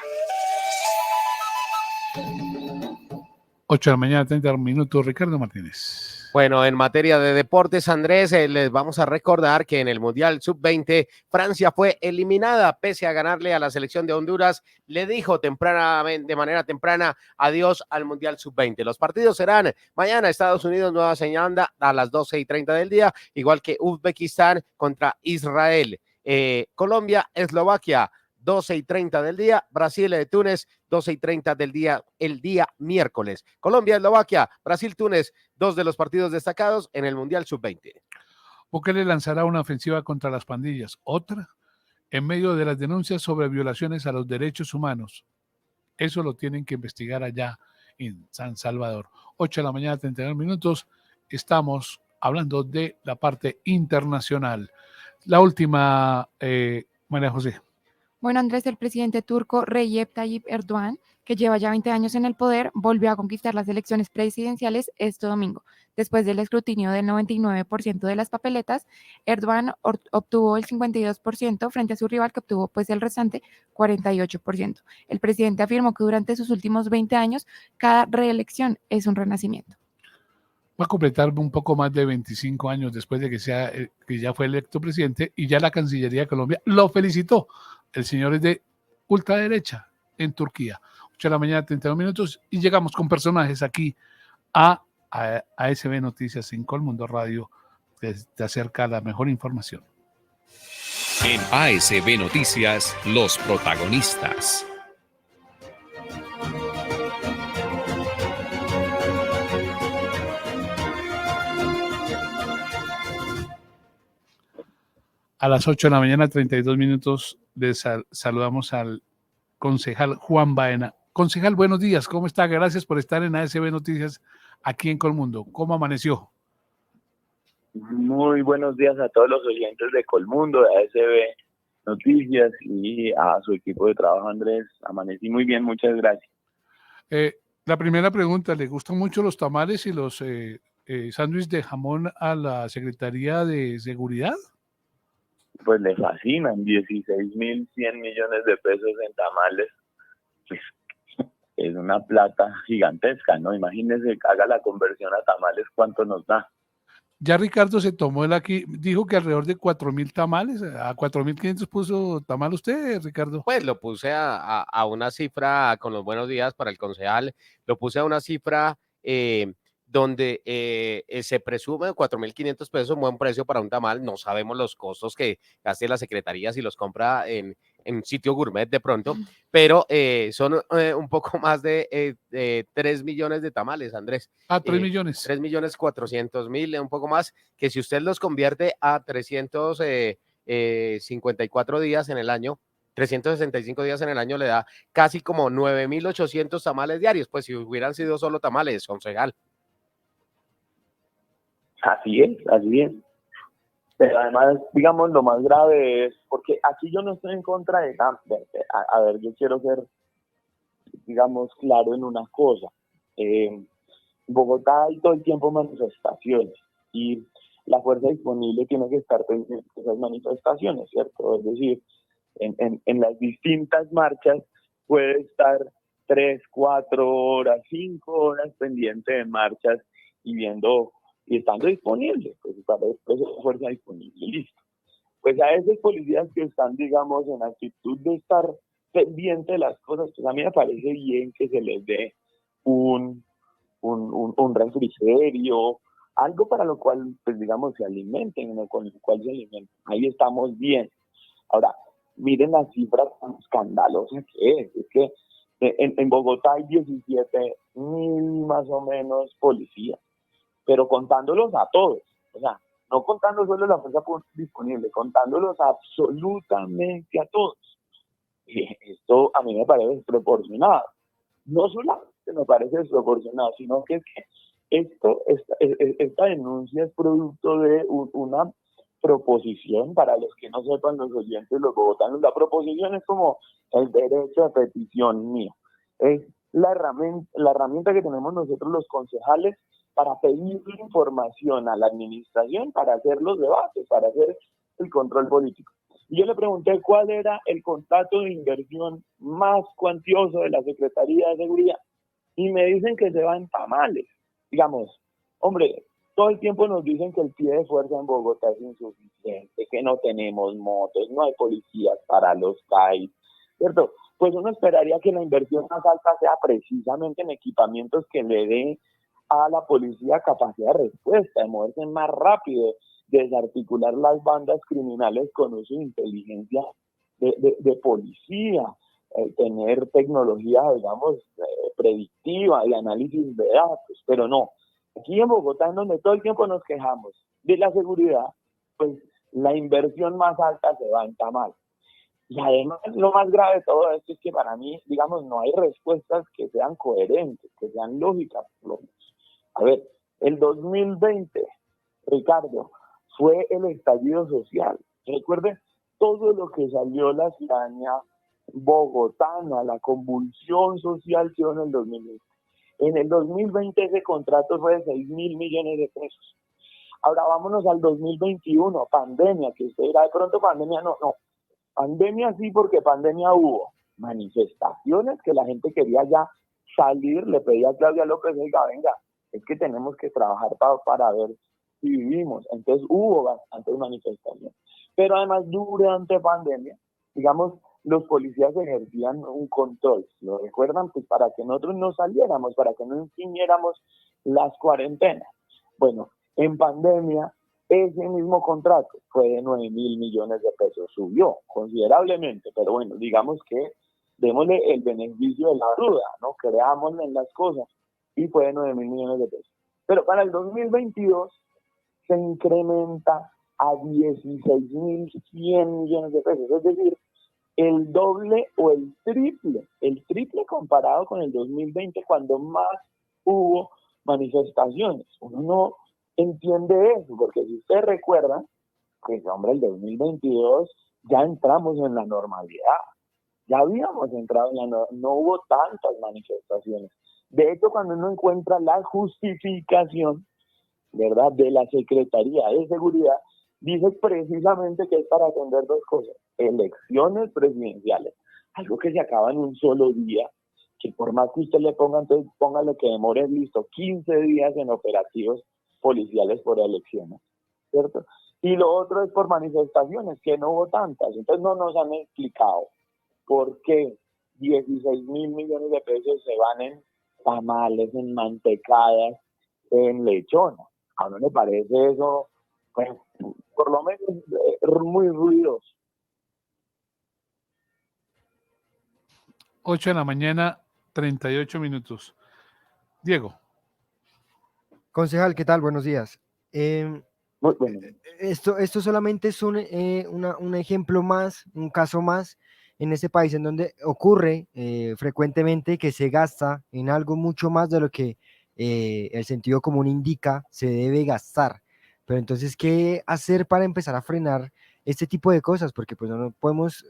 [SPEAKER 9] 8 de la mañana, 30 minutos. Ricardo Martínez.
[SPEAKER 2] Bueno, en materia de deportes, Andrés, les vamos a recordar que en el Mundial Sub-20, Francia fue eliminada pese a ganarle a la selección de Honduras. Le dijo de manera temprana adiós al Mundial Sub-20. Los partidos serán mañana Estados Unidos, Nueva Zelanda a las 12:30 del día, igual que Uzbekistán contra Israel. Colombia, Eslovaquia, 12:30 del día, Brasil, Túnez, 12:30 del día, el día miércoles. Colombia, Eslovaquia, Brasil, Túnez, dos de los partidos destacados en el Mundial Sub-20.
[SPEAKER 9] Bukele lanzará una ofensiva contra las pandillas, otra en medio de las denuncias sobre violaciones a los derechos humanos. Eso lo tienen que investigar allá en San Salvador. 8 de la mañana, 32 minutos. Estamos hablando de la parte internacional. La última, María José.
[SPEAKER 14] Bueno, Andrés, el presidente turco Recep Tayyip Erdogan, que lleva ya 20 años en el poder, volvió a conquistar las elecciones presidenciales este domingo. Después del escrutinio del 99% de las papeletas, Erdogan obtuvo el 52% frente a su rival, que obtuvo pues el restante 48%. El presidente afirmó que durante sus últimos 20 años, cada reelección es un renacimiento.
[SPEAKER 9] Va a completar un poco más de 25 años después de que ya fue electo presidente, y ya la Cancillería de Colombia lo felicitó. El señor es de ultraderecha en Turquía. 8 de la mañana, 32 minutos, y llegamos con personajes aquí a ASB Noticias en Colmundo Radio, que te acerca la mejor información.
[SPEAKER 1] En ASB Noticias, los protagonistas.
[SPEAKER 9] A las 8 de la mañana, 32 minutos, saludamos al concejal Juan Baena. Concejal, buenos días, ¿cómo está? Gracias por estar en ASB Noticias aquí en Colmundo. ¿Cómo amaneció?
[SPEAKER 15] Muy buenos días a todos los oyentes de Colmundo, de ASB Noticias y a su equipo de trabajo, Andrés. Amanecí muy bien, muchas gracias.
[SPEAKER 9] La primera pregunta, ¿le gustan mucho los tamales y los sándwiches de jamón a la Secretaría de Seguridad?
[SPEAKER 15] Pues le fascinan, 16.100 millones de pesos en tamales, pues es una plata gigantesca, ¿no? Imagínese, haga la conversión a tamales, ¿cuánto nos da?
[SPEAKER 9] Ya Ricardo se tomó dijo que alrededor de 4.000 tamales, a 4.500 puso tamal usted, Ricardo.
[SPEAKER 2] Pues lo puse a una cifra, con los buenos días para el concejal, lo puse a una cifra donde se presume 4.500 pesos, un buen precio para un tamal. No sabemos los costos que gaste la Secretaría si los compra en sitio gourmet de pronto, pero son un poco más de 3 millones de tamales, Andrés.
[SPEAKER 9] 3 millones.
[SPEAKER 2] 3.400.000, un poco más, que si usted los convierte a 354 días en el año, 365 días en el año, le da casi como 9.800 tamales diarios. Pues si hubieran sido solo tamales, concejal.
[SPEAKER 15] Así es. Pero además, digamos, lo más grave es, porque aquí yo no estoy en contra de a ver, yo quiero ser, digamos, claro en una cosa. En Bogotá hay todo el tiempo manifestaciones y la fuerza disponible tiene que estar pendiente de esas manifestaciones, ¿cierto? Es decir, en las distintas marchas puede estar 3, 4 horas, 5 horas pendiente de marchas y viendo y estando disponible, pues para eso es fuerza disponible, listo. Pues a esos policías que están, digamos, en actitud de estar pendiente de las cosas, pues a mí me parece bien que se les dé un refrigerio, algo para lo cual, pues digamos, se alimenten, ¿no? Con lo cual se alimenten. Ahí estamos bien. Ahora, miren las cifras tan escandalosas que es que en Bogotá hay 17.000 más o menos policías, pero contándolos a todos, o sea, no contando solo la fuerza disponible, contándolos absolutamente a todos. Y esto a mí me parece desproporcionado. No solamente me parece desproporcionado, sino que es que esta denuncia es producto de una proposición, para los que no sepan los oyentes, los bogotanos, la proposición es como el derecho a petición mío. Es la herramienta que tenemos nosotros los concejales para pedir información a la administración, para hacer los debates, para hacer el control político. Y yo le pregunté cuál era el contrato de inversión más cuantioso de la Secretaría de Seguridad. Y me dicen que se va en tamales. Digamos, hombre, todo el tiempo nos dicen que el pie de fuerza en Bogotá es insuficiente, que no tenemos motos, no hay policías para los CAI, ¿cierto? Pues uno esperaría que la inversión más alta sea precisamente en equipamientos que le den a la policía capacidad de respuesta, de moverse más rápido, de desarticular las bandas criminales con uso de inteligencia de policía, tener tecnología, digamos, predictiva, de análisis de datos, pero no. Aquí en Bogotá, en donde todo el tiempo nos quejamos de la seguridad, pues la inversión más alta se va en tamal. Y además, lo más grave de todo esto es que para mí, digamos, no hay respuestas que sean coherentes, que sean lógicas. A ver, el 2020, Ricardo, fue el estallido social. Recuerde todo lo que salió la ciudadanía bogotana, la convulsión social que hubo en el 2020. En el 2020 ese contrato fue de 6.000 millones de pesos. Ahora vámonos al 2021, pandemia, que usted dirá de pronto pandemia, no. Pandemia sí, porque pandemia hubo manifestaciones que la gente quería ya salir, le pedía a Claudia López, oiga, venga, es que tenemos que trabajar para ver si vivimos. Entonces hubo bastantes manifestaciones. Pero además durante pandemia, digamos, los policías ejercían un control, ¿lo recuerdan? Pues para que nosotros no saliéramos, para que no impidiéramos las cuarentenas. Bueno, en pandemia, ese mismo contrato fue de 9.000 millones de pesos, subió considerablemente, pero bueno, digamos que démosle el beneficio de la duda, ¿no? Creámosle en las cosas, y fue de 9.000 millones de pesos. Pero para el 2022 se incrementa a 16.100 millones de pesos, es decir, el doble o el triple comparado con el 2020, cuando más hubo manifestaciones. Uno no entiende eso, porque si ustedes recuerdan, pues hombre, el 2022 ya entramos en la normalidad, ya habíamos entrado en la normalidad, no hubo tantas manifestaciones. De hecho, cuando uno encuentra la justificación, ¿verdad?, de la Secretaría de Seguridad, dice precisamente que es para atender dos cosas: elecciones presidenciales, algo que se acaba en un solo día, que por más que usted le ponga, entonces póngale que demore, listo, 15 días en operativos policiales por elecciones, ¿cierto? Y lo otro es por manifestaciones, que no hubo tantas. Entonces no nos han explicado por qué 16.000 millones de pesos se van en tamales, en mantecadas, en lechonas. ¿A uno le parece eso? Pues, por lo menos muy ruidoso.
[SPEAKER 9] 8 de la mañana, 38 minutos. Diego.
[SPEAKER 10] Concejal, ¿qué tal? Buenos días.
[SPEAKER 15] Muy bueno.
[SPEAKER 10] Esto solamente es un ejemplo más, un caso más en este país en donde ocurre frecuentemente que se gasta en algo mucho más de lo que el sentido común indica se debe gastar. Pero entonces, ¿qué hacer para empezar a frenar este tipo de cosas? Porque pues no podemos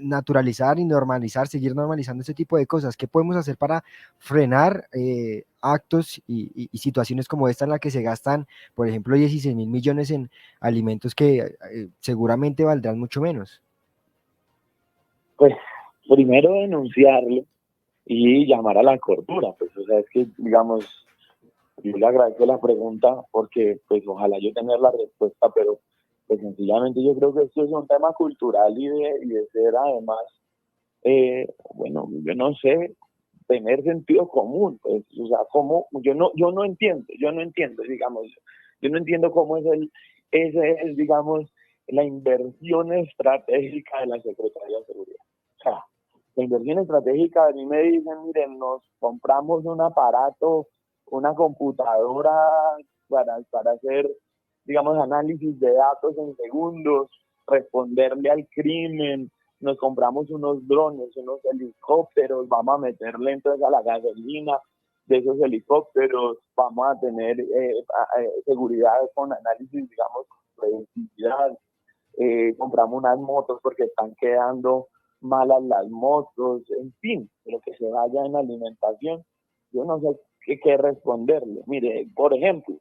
[SPEAKER 10] naturalizar y normalizar, seguir normalizando este tipo de cosas. ¿Qué podemos hacer para frenar actos y situaciones como esta en la que se gastan, por ejemplo, 16.000 millones en alimentos que seguramente valdrán mucho menos?
[SPEAKER 15] Pues primero denunciarlo y llamar a la cordura. Pues o sea, es que digamos, yo le agradezco la pregunta porque pues ojalá yo tener la respuesta, pero pues sencillamente yo creo que esto es un tema cultural y de ser además, bueno, yo no sé, tener sentido común, pues, o sea, como yo no entiendo, digamos, yo no entiendo cómo ese es, digamos, la inversión estratégica de la Secretaría de Seguridad. O sea, la inversión estratégica, a mí me dicen, miren, nos compramos un aparato, una computadora para hacer, digamos, análisis de datos en segundos, responderle al crimen, nos compramos unos drones, unos helicópteros, vamos a meterle entonces a la gasolina de esos helicópteros, vamos a tener seguridad con análisis, digamos, impredictibilidad. Compramos unas motos porque están quedando malas las motos, en fin, lo que se vaya en alimentación. Yo no sé qué responderle. Mire, por ejemplo,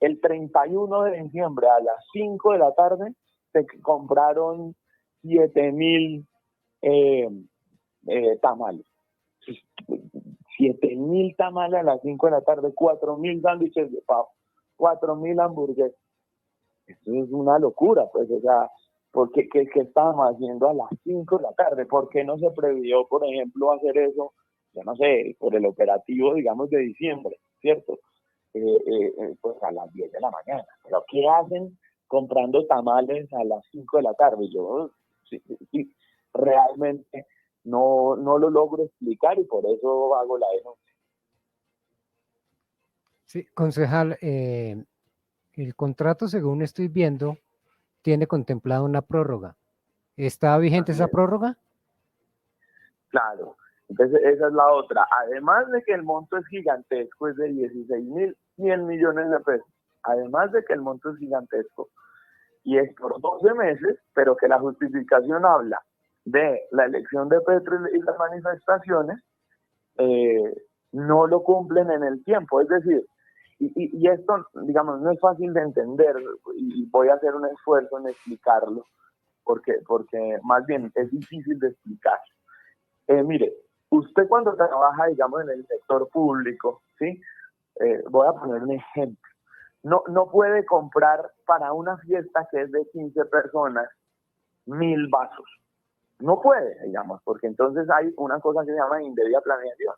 [SPEAKER 15] el 31 de diciembre a las 5 de la tarde se compraron 7,000 tamales. 7,000 tamales a las 5 de la tarde, 4,000 sándwiches de pavo, 4,000 hamburguesas. Eso es una locura, pues, o sea, ¿qué estábamos haciendo a las 5 de la tarde? ¿Por qué no se previó, por ejemplo, hacer eso, yo no sé, por el operativo, digamos, de diciembre, ¿cierto? Pues a las 10 de la mañana. ¿Pero qué hacen comprando tamales a las 5 de la tarde? Yo sí, realmente no lo logro explicar y por eso hago la denuncia.
[SPEAKER 11] Sí, concejal, el contrato, según estoy viendo, tiene contemplada una prórroga. ¿Está vigente esa prórroga?
[SPEAKER 15] Claro, entonces esa es la otra. Además de que el monto es gigantesco, es de 16,100 millones de pesos. Además de que el monto es gigantesco y es por 12 meses, pero que la justificación habla de la elección de Petro y las manifestaciones, no lo cumplen en el tiempo. Es decir, y esto, digamos, no es fácil de entender y voy a hacer un esfuerzo en explicarlo, porque más bien es difícil de explicar. Mire, usted cuando trabaja, digamos, en el sector público, ¿sí? Voy a poner un ejemplo. No puede comprar para una fiesta que es de 15 personas 1,000 vasos. No puede, digamos, porque entonces hay una cosa que se llama indebida planeación.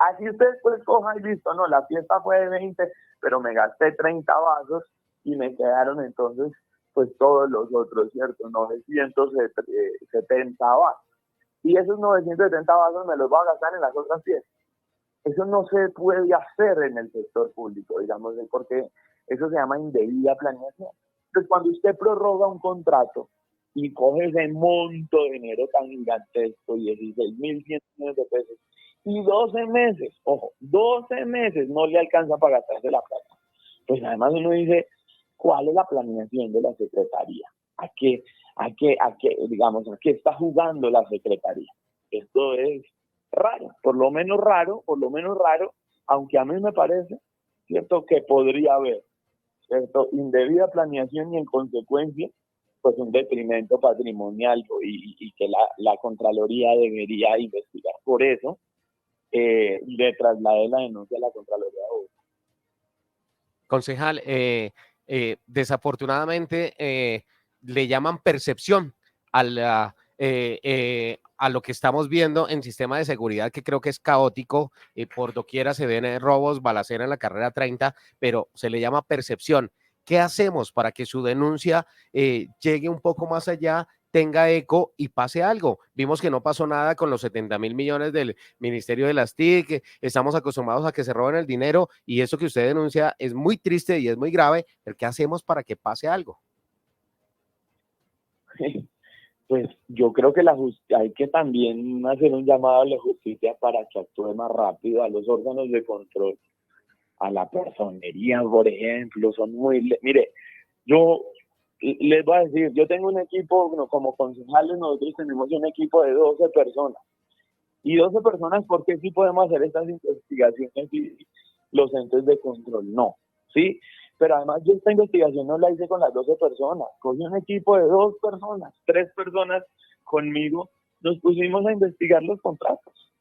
[SPEAKER 15] Así usted pues coja y listo, no, la fiesta fue de 20, pero me gasté 30 vasos y me quedaron entonces pues todos los otros, ¿cierto? 970 vasos. Y esos 970 vasos me los voy a gastar en las otras fiestas. Eso no se puede hacer en el sector público, digamos, porque eso se llama indebida planeación. Entonces, cuando usted prorroga un contrato y coge ese monto de dinero tan gigantesco, 16,100 millones de pesos, y 12 meses, ojo, 12 meses no le alcanza para gastarse la plata, pues además uno dice, ¿cuál es la planeación de la Secretaría? ¿A qué, digamos, a qué está jugando la Secretaría? Esto es raro, por lo menos raro, aunque a mí me parece, ¿cierto?, que podría haber, ¿cierto?, indebida planeación y en consecuencia, pues un detrimento patrimonial y que la Contraloría debería investigar. Por eso, le trasladé la denuncia a la Contraloría de Bogotá.
[SPEAKER 2] Concejal, desafortunadamente le llaman percepción a lo que estamos viendo en sistema de seguridad, que creo que es caótico, por doquiera se ven robos, balacera en la carrera 30, pero se le llama percepción. ¿Qué hacemos para que su denuncia llegue un poco más allá, tenga eco y pase algo? Vimos que no pasó nada con los 70,000 millones del Ministerio de las TIC, estamos acostumbrados a que se roben el dinero y eso que usted denuncia es muy triste y es muy grave, pero ¿qué hacemos para que pase algo?
[SPEAKER 15] Pues yo creo que hay que también hacer un llamado a la justicia para que actúe más rápido, a los órganos de control, a la personería, por ejemplo, son muy... Mire, yo les voy a decir, yo tengo un equipo, como concejales nosotros tenemos un equipo de 12 personas. Y 12 personas, ¿por qué sí podemos hacer estas investigaciones y los entes de control? No, ¿sí? Pero además yo esta investigación no la hice con las 12 personas, cogí un equipo de 2 personas, 3 personas conmigo, nos pusimos a investigar los contratos,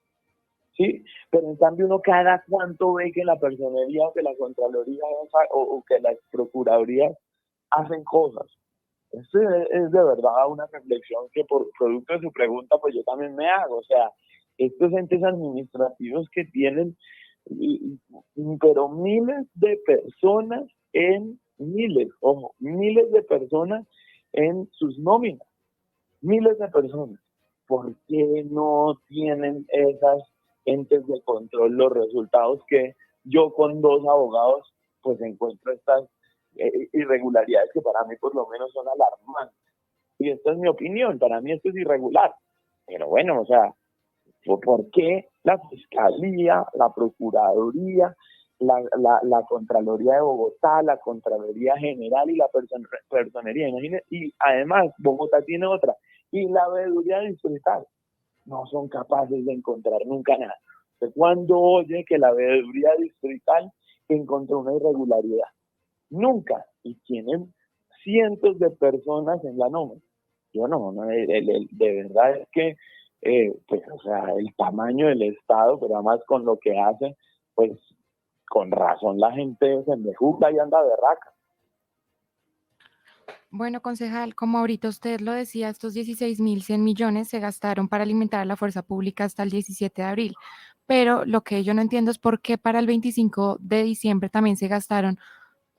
[SPEAKER 15] ¿sí? Pero en cambio uno cada cuánto ve que la personería o que la Contraloría o que las Procuradurías hacen cosas. Esto es de verdad una reflexión que por producto de su pregunta pues yo también me hago, o sea, estos entes administrativos que tienen pero miles de personas miles de personas en sus nóminas, miles de personas. ¿Por qué no tienen esas entes de control los resultados que yo con 2 abogados pues encuentro estas irregularidades que para mí por lo menos son alarmantes? Y esta es mi opinión, para mí esto es irregular. Pero bueno, o sea, ¿por qué la Fiscalía, la Procuraduría la Contraloría de Bogotá, la Contraloría General y la Personería. Imagínense, y además Bogotá tiene otra, y la Veeduría Distrital. No son capaces de encontrar nunca nada. ¿Cuándo oye que la Veeduría Distrital encontró una irregularidad? Nunca. Y tienen cientos de personas en la nómina. Yo no, de verdad es que, pues, o sea, el tamaño del Estado, pero además con lo que hacen, pues, con razón la gente se me juzga y anda berraca.
[SPEAKER 14] Bueno, concejal, como ahorita usted lo decía, estos 16.100 millones se gastaron para alimentar a la fuerza pública hasta el 17 de abril, pero lo que yo no entiendo es por qué para el 25 de diciembre también se gastaron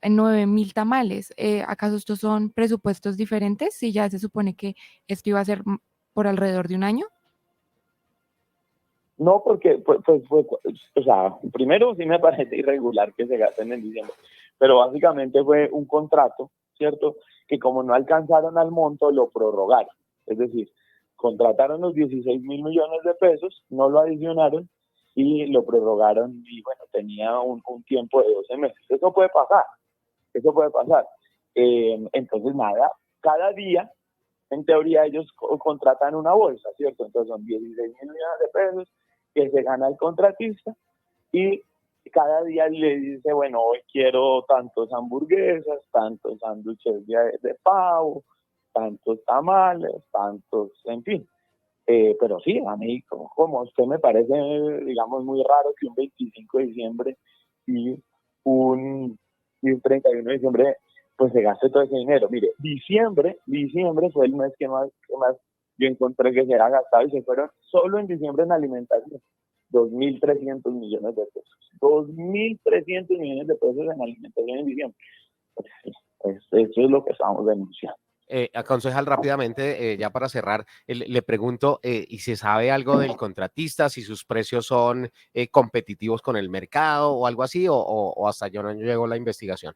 [SPEAKER 14] en 9.000 tamales. ¿Acaso estos son presupuestos diferentes? Si ya se supone que esto iba a ser por alrededor de un año.
[SPEAKER 15] No, porque, o sea, primero sí me parece irregular que se gasten en diciembre, pero básicamente fue un contrato, ¿cierto? Que como no alcanzaron al monto, lo prorrogaron. Es decir, contrataron los 16.000 millones de pesos, no lo adicionaron y lo prorrogaron y bueno, tenía un tiempo de 12 meses. Eso puede pasar. Entonces, nada, cada día, en teoría, ellos contratan una bolsa, ¿cierto? Entonces son 16.000 millones de pesos que se gana el contratista y cada día le dice, bueno, hoy quiero tantos hamburguesas, tantos sándwiches de pavo, tantos tamales, tantos, en fin. Pero sí, a mí, como usted me parece, digamos, muy raro que un 25 de diciembre y un 31 de diciembre, pues se gaste todo ese dinero. Mire, diciembre fue el mes que más yo encontré que se era gastado y se fueron solo en diciembre en alimentación. 2.300 millones de pesos. 2.300 millones de pesos en alimentación en diciembre. Pues, eso es lo que estamos denunciando.
[SPEAKER 2] Concejal, rápidamente, ya para cerrar, le pregunto, ¿y se sabe algo del contratista, si sus precios son competitivos con el mercado o algo así, o hasta yo no llegó la investigación?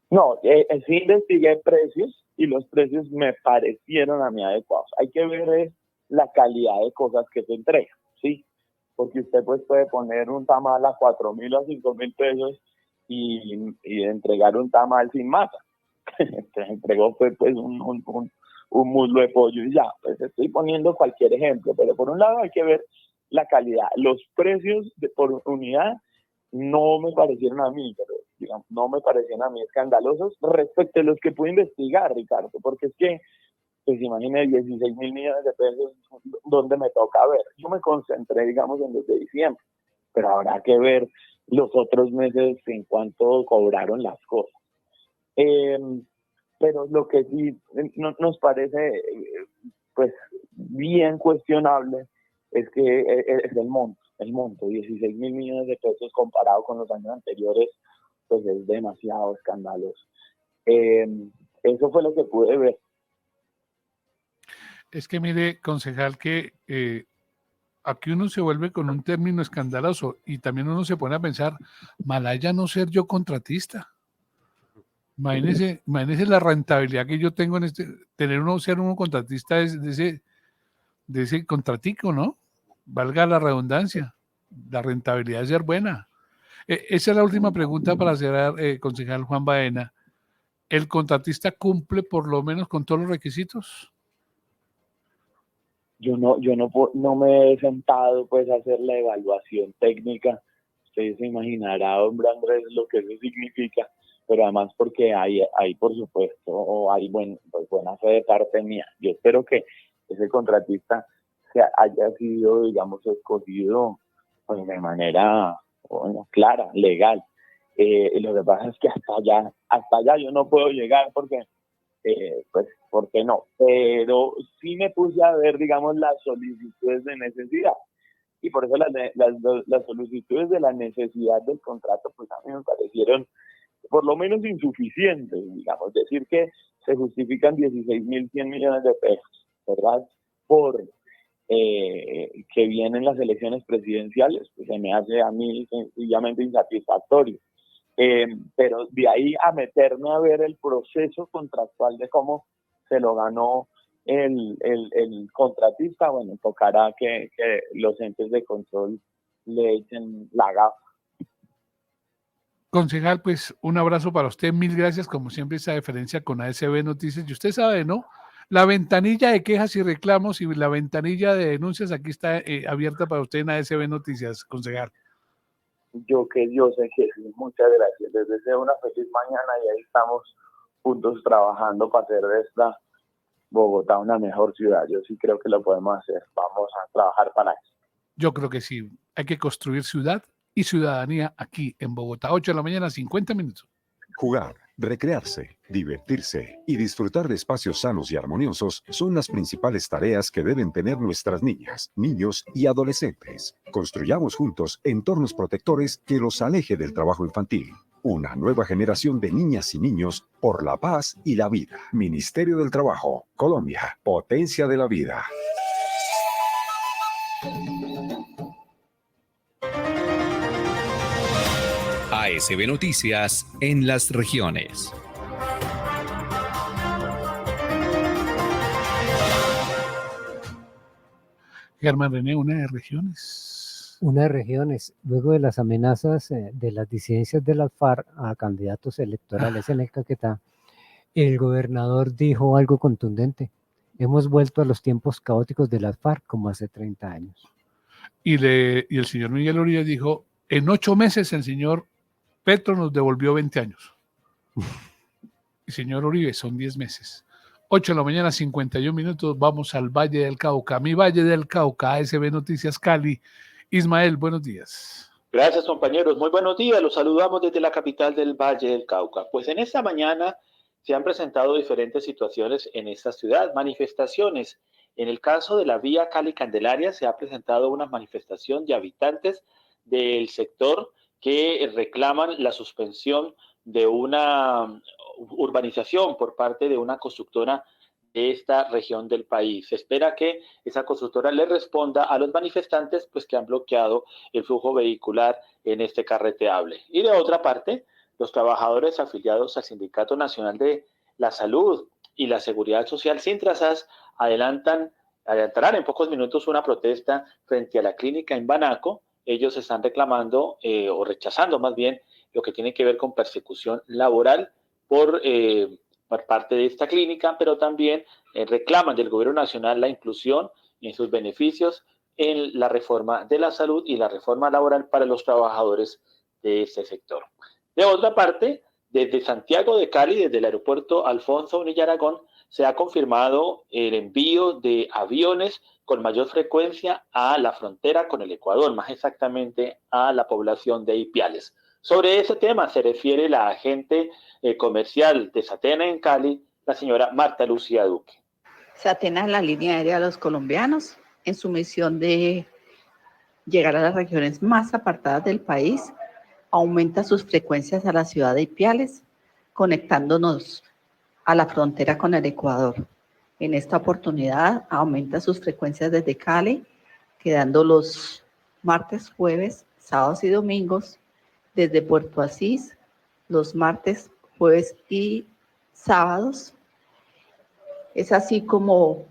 [SPEAKER 15] No, sí investigué precios y los precios me parecieron a mí adecuados. Hay que ver la calidad de cosas que se entregan, ¿sí? Porque usted pues puede poner un tamal a 4.000 o 5.000 pesos y entregar un tamal sin masa. Entregó pues un muslo de pollo y ya. Pues estoy poniendo cualquier ejemplo, pero por un lado hay que ver la calidad. Los precios por unidad no me parecieron a mí, pero digamos, no me parecieron a mí escandalosos respecto a los que pude investigar, Ricardo, porque es que, pues imagínate, 16.000 millones de pesos, ¿dónde me toca ver? Yo me concentré, digamos, en los de diciembre, pero habrá que ver los otros meses en cuánto cobraron las cosas. Pero lo que sí nos parece, pues, bien cuestionable es que es el monto, 16.000 millones de pesos comparado con los años anteriores, pues es demasiado escandaloso. Eso fue lo que pude ver.
[SPEAKER 9] Es que mire, concejal, que aquí uno se vuelve con un término escandaloso y también uno se pone a pensar, malaya no ser yo contratista. Imagínese la rentabilidad que yo tengo en ser uno contratista de ese contratico, ¿no? Valga la redundancia, la rentabilidad de ser buena. Esa es la última pregunta para cerrar, concejal Juan Baena. ¿El contratista cumple por lo menos con todos los requisitos?
[SPEAKER 15] Yo no me he sentado pues a hacer la evaluación técnica. Usted se imaginará, hombre Andrés, lo que eso significa, pero además porque hay por supuesto, o hay buena fe de parte mía. Yo espero que ese contratista haya sido, digamos, escogido pues, de manera clara, legal. Lo que pasa es que hasta allá yo no puedo llegar porque pues, ¿por qué no? Pero sí me puse a ver, digamos, las solicitudes de necesidad. Y por eso las solicitudes de la necesidad del contrato, pues a mí me parecieron por lo menos insuficientes, digamos. Decir que se justifican 16.100 millones de pesos, ¿verdad? Por que vienen las elecciones presidenciales, pues se me hace a mí sencillamente insatisfactorio. Pero de ahí a meterme a ver el proceso contractual de cómo se lo ganó el contratista, bueno, tocará que los entes de control le echen la gafa.
[SPEAKER 9] Concejal, pues un abrazo para usted, mil gracias, como siempre, esa deferencia con ASB Noticias. Y usted sabe, ¿no? La ventanilla de quejas y reclamos y la ventanilla de denuncias aquí está abierta para usted en ASB Noticias, concejal.
[SPEAKER 15] Yo que Dios sé que sí, muchas gracias. Les deseo una feliz mañana y ahí estamos juntos trabajando para hacer de esta Bogotá una mejor ciudad. Yo sí creo que lo podemos hacer. Vamos a trabajar para eso.
[SPEAKER 9] Yo creo que sí. Hay que construir ciudad y ciudadanía aquí en Bogotá. 8 de la mañana, 50 minutos.
[SPEAKER 6] Jugar, recrearse, divertirse y disfrutar de espacios sanos y armoniosos son las principales tareas que deben tener nuestras niñas, niños y adolescentes. Construyamos juntos entornos protectores que los aleje del trabajo infantil. Una nueva generación de niñas y niños por la paz y la vida. Ministerio del Trabajo, Colombia, potencia de la vida.
[SPEAKER 1] ASB Noticias en las regiones.
[SPEAKER 9] Germán René, una de regiones.
[SPEAKER 11] Una de regiones, luego de las amenazas de las disidencias de las FARC a candidatos electorales en el Caquetá, el gobernador dijo algo contundente. Hemos vuelto a los tiempos caóticos de las FARC como hace 30 años.
[SPEAKER 9] Y el señor Miguel Uribe dijo, en 8 meses el señor Petro nos devolvió 20 años. Y señor Uribe, son 10 meses. 8 de la mañana, 51 minutos, vamos al Valle del Cauca. Mi Valle del Cauca, ASB Noticias Cali. Ismael, buenos días.
[SPEAKER 16] Gracias, compañeros. Muy buenos días. Los saludamos desde la capital del Valle del Cauca. Pues en esta mañana se han presentado diferentes situaciones en esta ciudad, manifestaciones. En el caso de la vía Cali-Candelaria se ha presentado una manifestación de habitantes del sector que reclaman la suspensión de una urbanización por parte de una constructora de esta región del país. Se espera que esa constructora le responda a los manifestantes pues que han bloqueado el flujo vehicular en este carreteable. Y de otra parte, los trabajadores afiliados al Sindicato Nacional de la Salud y la Seguridad Social, Sintrasas, adelantarán en pocos minutos una protesta frente a la clínica en Banaco. Ellos están reclamando o rechazando más bien lo que tiene que ver con persecución laboral por parte de esta clínica, pero también reclaman del gobierno nacional la inclusión en sus beneficios en la reforma de la salud y la reforma laboral para los trabajadores de este sector. De otra parte, desde Santiago de Cali, desde el aeropuerto Alfonso Bonilla Aragón, se ha confirmado el envío de aviones con mayor frecuencia a la frontera con el Ecuador, más exactamente a la población de Ipiales. Sobre ese tema se refiere la agente comercial de Satena en Cali, la señora Marta Lucía Duque.
[SPEAKER 17] Satena es la línea aérea de los colombianos en su misión de llegar a las regiones más apartadas del país. Aumenta sus frecuencias a la ciudad de Ipiales, conectándonos a la frontera con el Ecuador. En esta oportunidad aumenta sus frecuencias desde Cali, quedando los martes, jueves, sábados y domingos, desde Puerto Asís, los martes, jueves y sábados. Es así como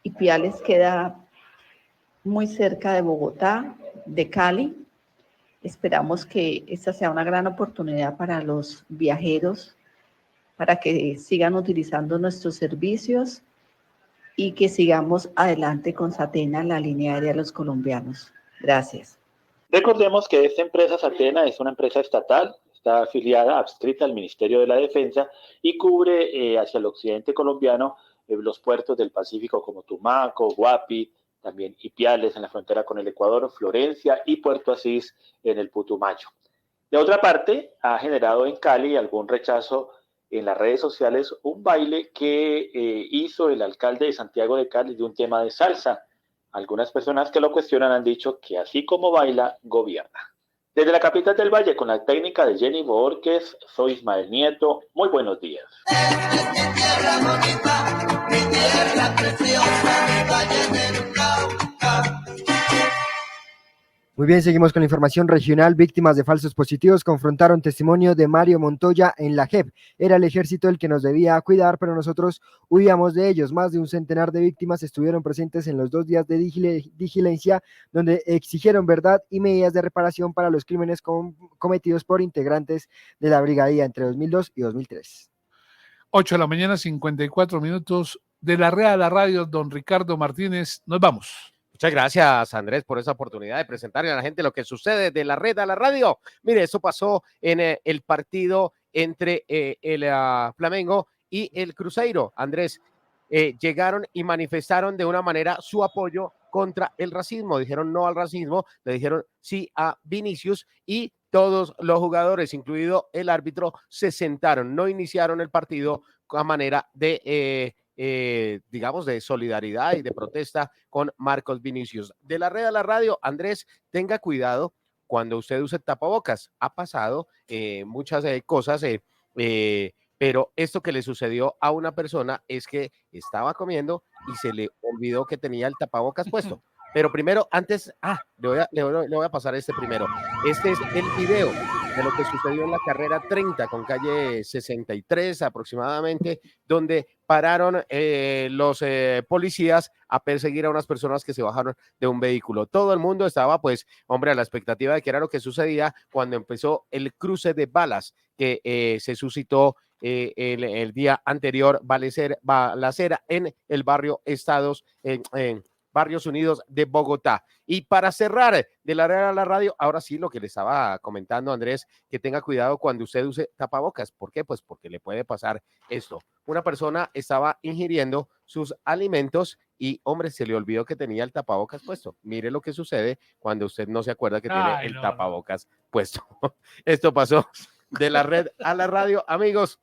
[SPEAKER 17] Ipiales queda muy cerca de Bogotá, de Cali. Esperamos que esta sea una gran oportunidad para los viajeros, para que sigan utilizando nuestros servicios y que sigamos adelante con Satena, la línea aérea de los colombianos. Gracias.
[SPEAKER 16] Recordemos que esta empresa Satena es una empresa estatal, está afiliada, adscrita al Ministerio de la Defensa y cubre hacia el occidente colombiano los puertos del Pacífico como Tumaco, Guapi, también Ipiales en la frontera con el Ecuador, Florencia y Puerto Asís en el Putumayo. De otra parte, ha generado en Cali algún rechazo en las redes sociales un baile que hizo el alcalde de Santiago de Cali de un tema de salsa. Algunas personas que lo cuestionan han dicho que así como baila, gobierna. Desde la capital del Valle, con la técnica de Jenny Borges, soy Ismael Nieto. Muy buenos días.
[SPEAKER 10] Muy bien, seguimos con la información regional. Víctimas de falsos positivos confrontaron testimonio de Mario Montoya en la JEP. Era el ejército el que nos debía cuidar, pero nosotros huíamos de ellos. Más de un centenar de víctimas estuvieron presentes en los 2 días de vigilancia, donde exigieron verdad y medidas de reparación para los crímenes cometidos por integrantes de la brigadía entre 2002 y 2003.
[SPEAKER 9] 8 de la mañana, 54 minutos. De la red a la radio, don Ricardo Martínez. Nos vamos.
[SPEAKER 2] Muchas gracias, Andrés, por esa oportunidad de presentarle a la gente lo que sucede de la red a la radio. Mire, eso pasó en el partido entre el Flamengo y el Cruzeiro. Andrés, llegaron y manifestaron de una manera su apoyo contra el racismo. Dijeron no al racismo, le dijeron sí a Vinicius y todos los jugadores, incluido el árbitro, se sentaron. No iniciaron el partido a manera de... digamos, de solidaridad y de protesta con Marcos Vinicius. De la red a la radio, Andrés, tenga cuidado cuando usted use tapabocas. Ha pasado muchas cosas, pero esto que le sucedió a una persona es que estaba comiendo y se le olvidó que tenía el tapabocas puesto. Pero primero, antes, le voy a pasar este primero. Este es el video de lo que sucedió en la carrera 30 con calle 63 aproximadamente, donde pararon los policías a perseguir a unas personas que se bajaron de un vehículo. Todo el mundo estaba, pues, hombre, a la expectativa de qué era lo que sucedía cuando empezó el cruce de balas que se suscitó el día anterior, balacera en el barrio Estados, en Barrios Unidos de Bogotá. Y para cerrar de la red a la radio, ahora sí lo que le estaba comentando, Andrés, que tenga cuidado cuando usted use tapabocas. ¿Por qué? Pues porque le puede pasar esto. Una persona estaba ingiriendo sus alimentos y, hombre, se le olvidó que tenía el tapabocas puesto. Mire lo que sucede cuando usted no se acuerda que tiene el tapabocas puesto. Esto pasó de la red a la radio. Amigos,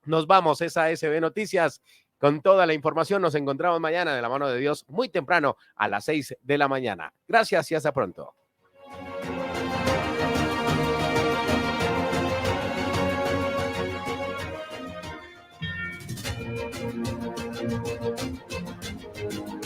[SPEAKER 2] nos vamos. Esa SB Noticias. Con toda la información nos encontramos mañana de la mano de Dios muy temprano a las 6 de la mañana. Gracias y hasta pronto.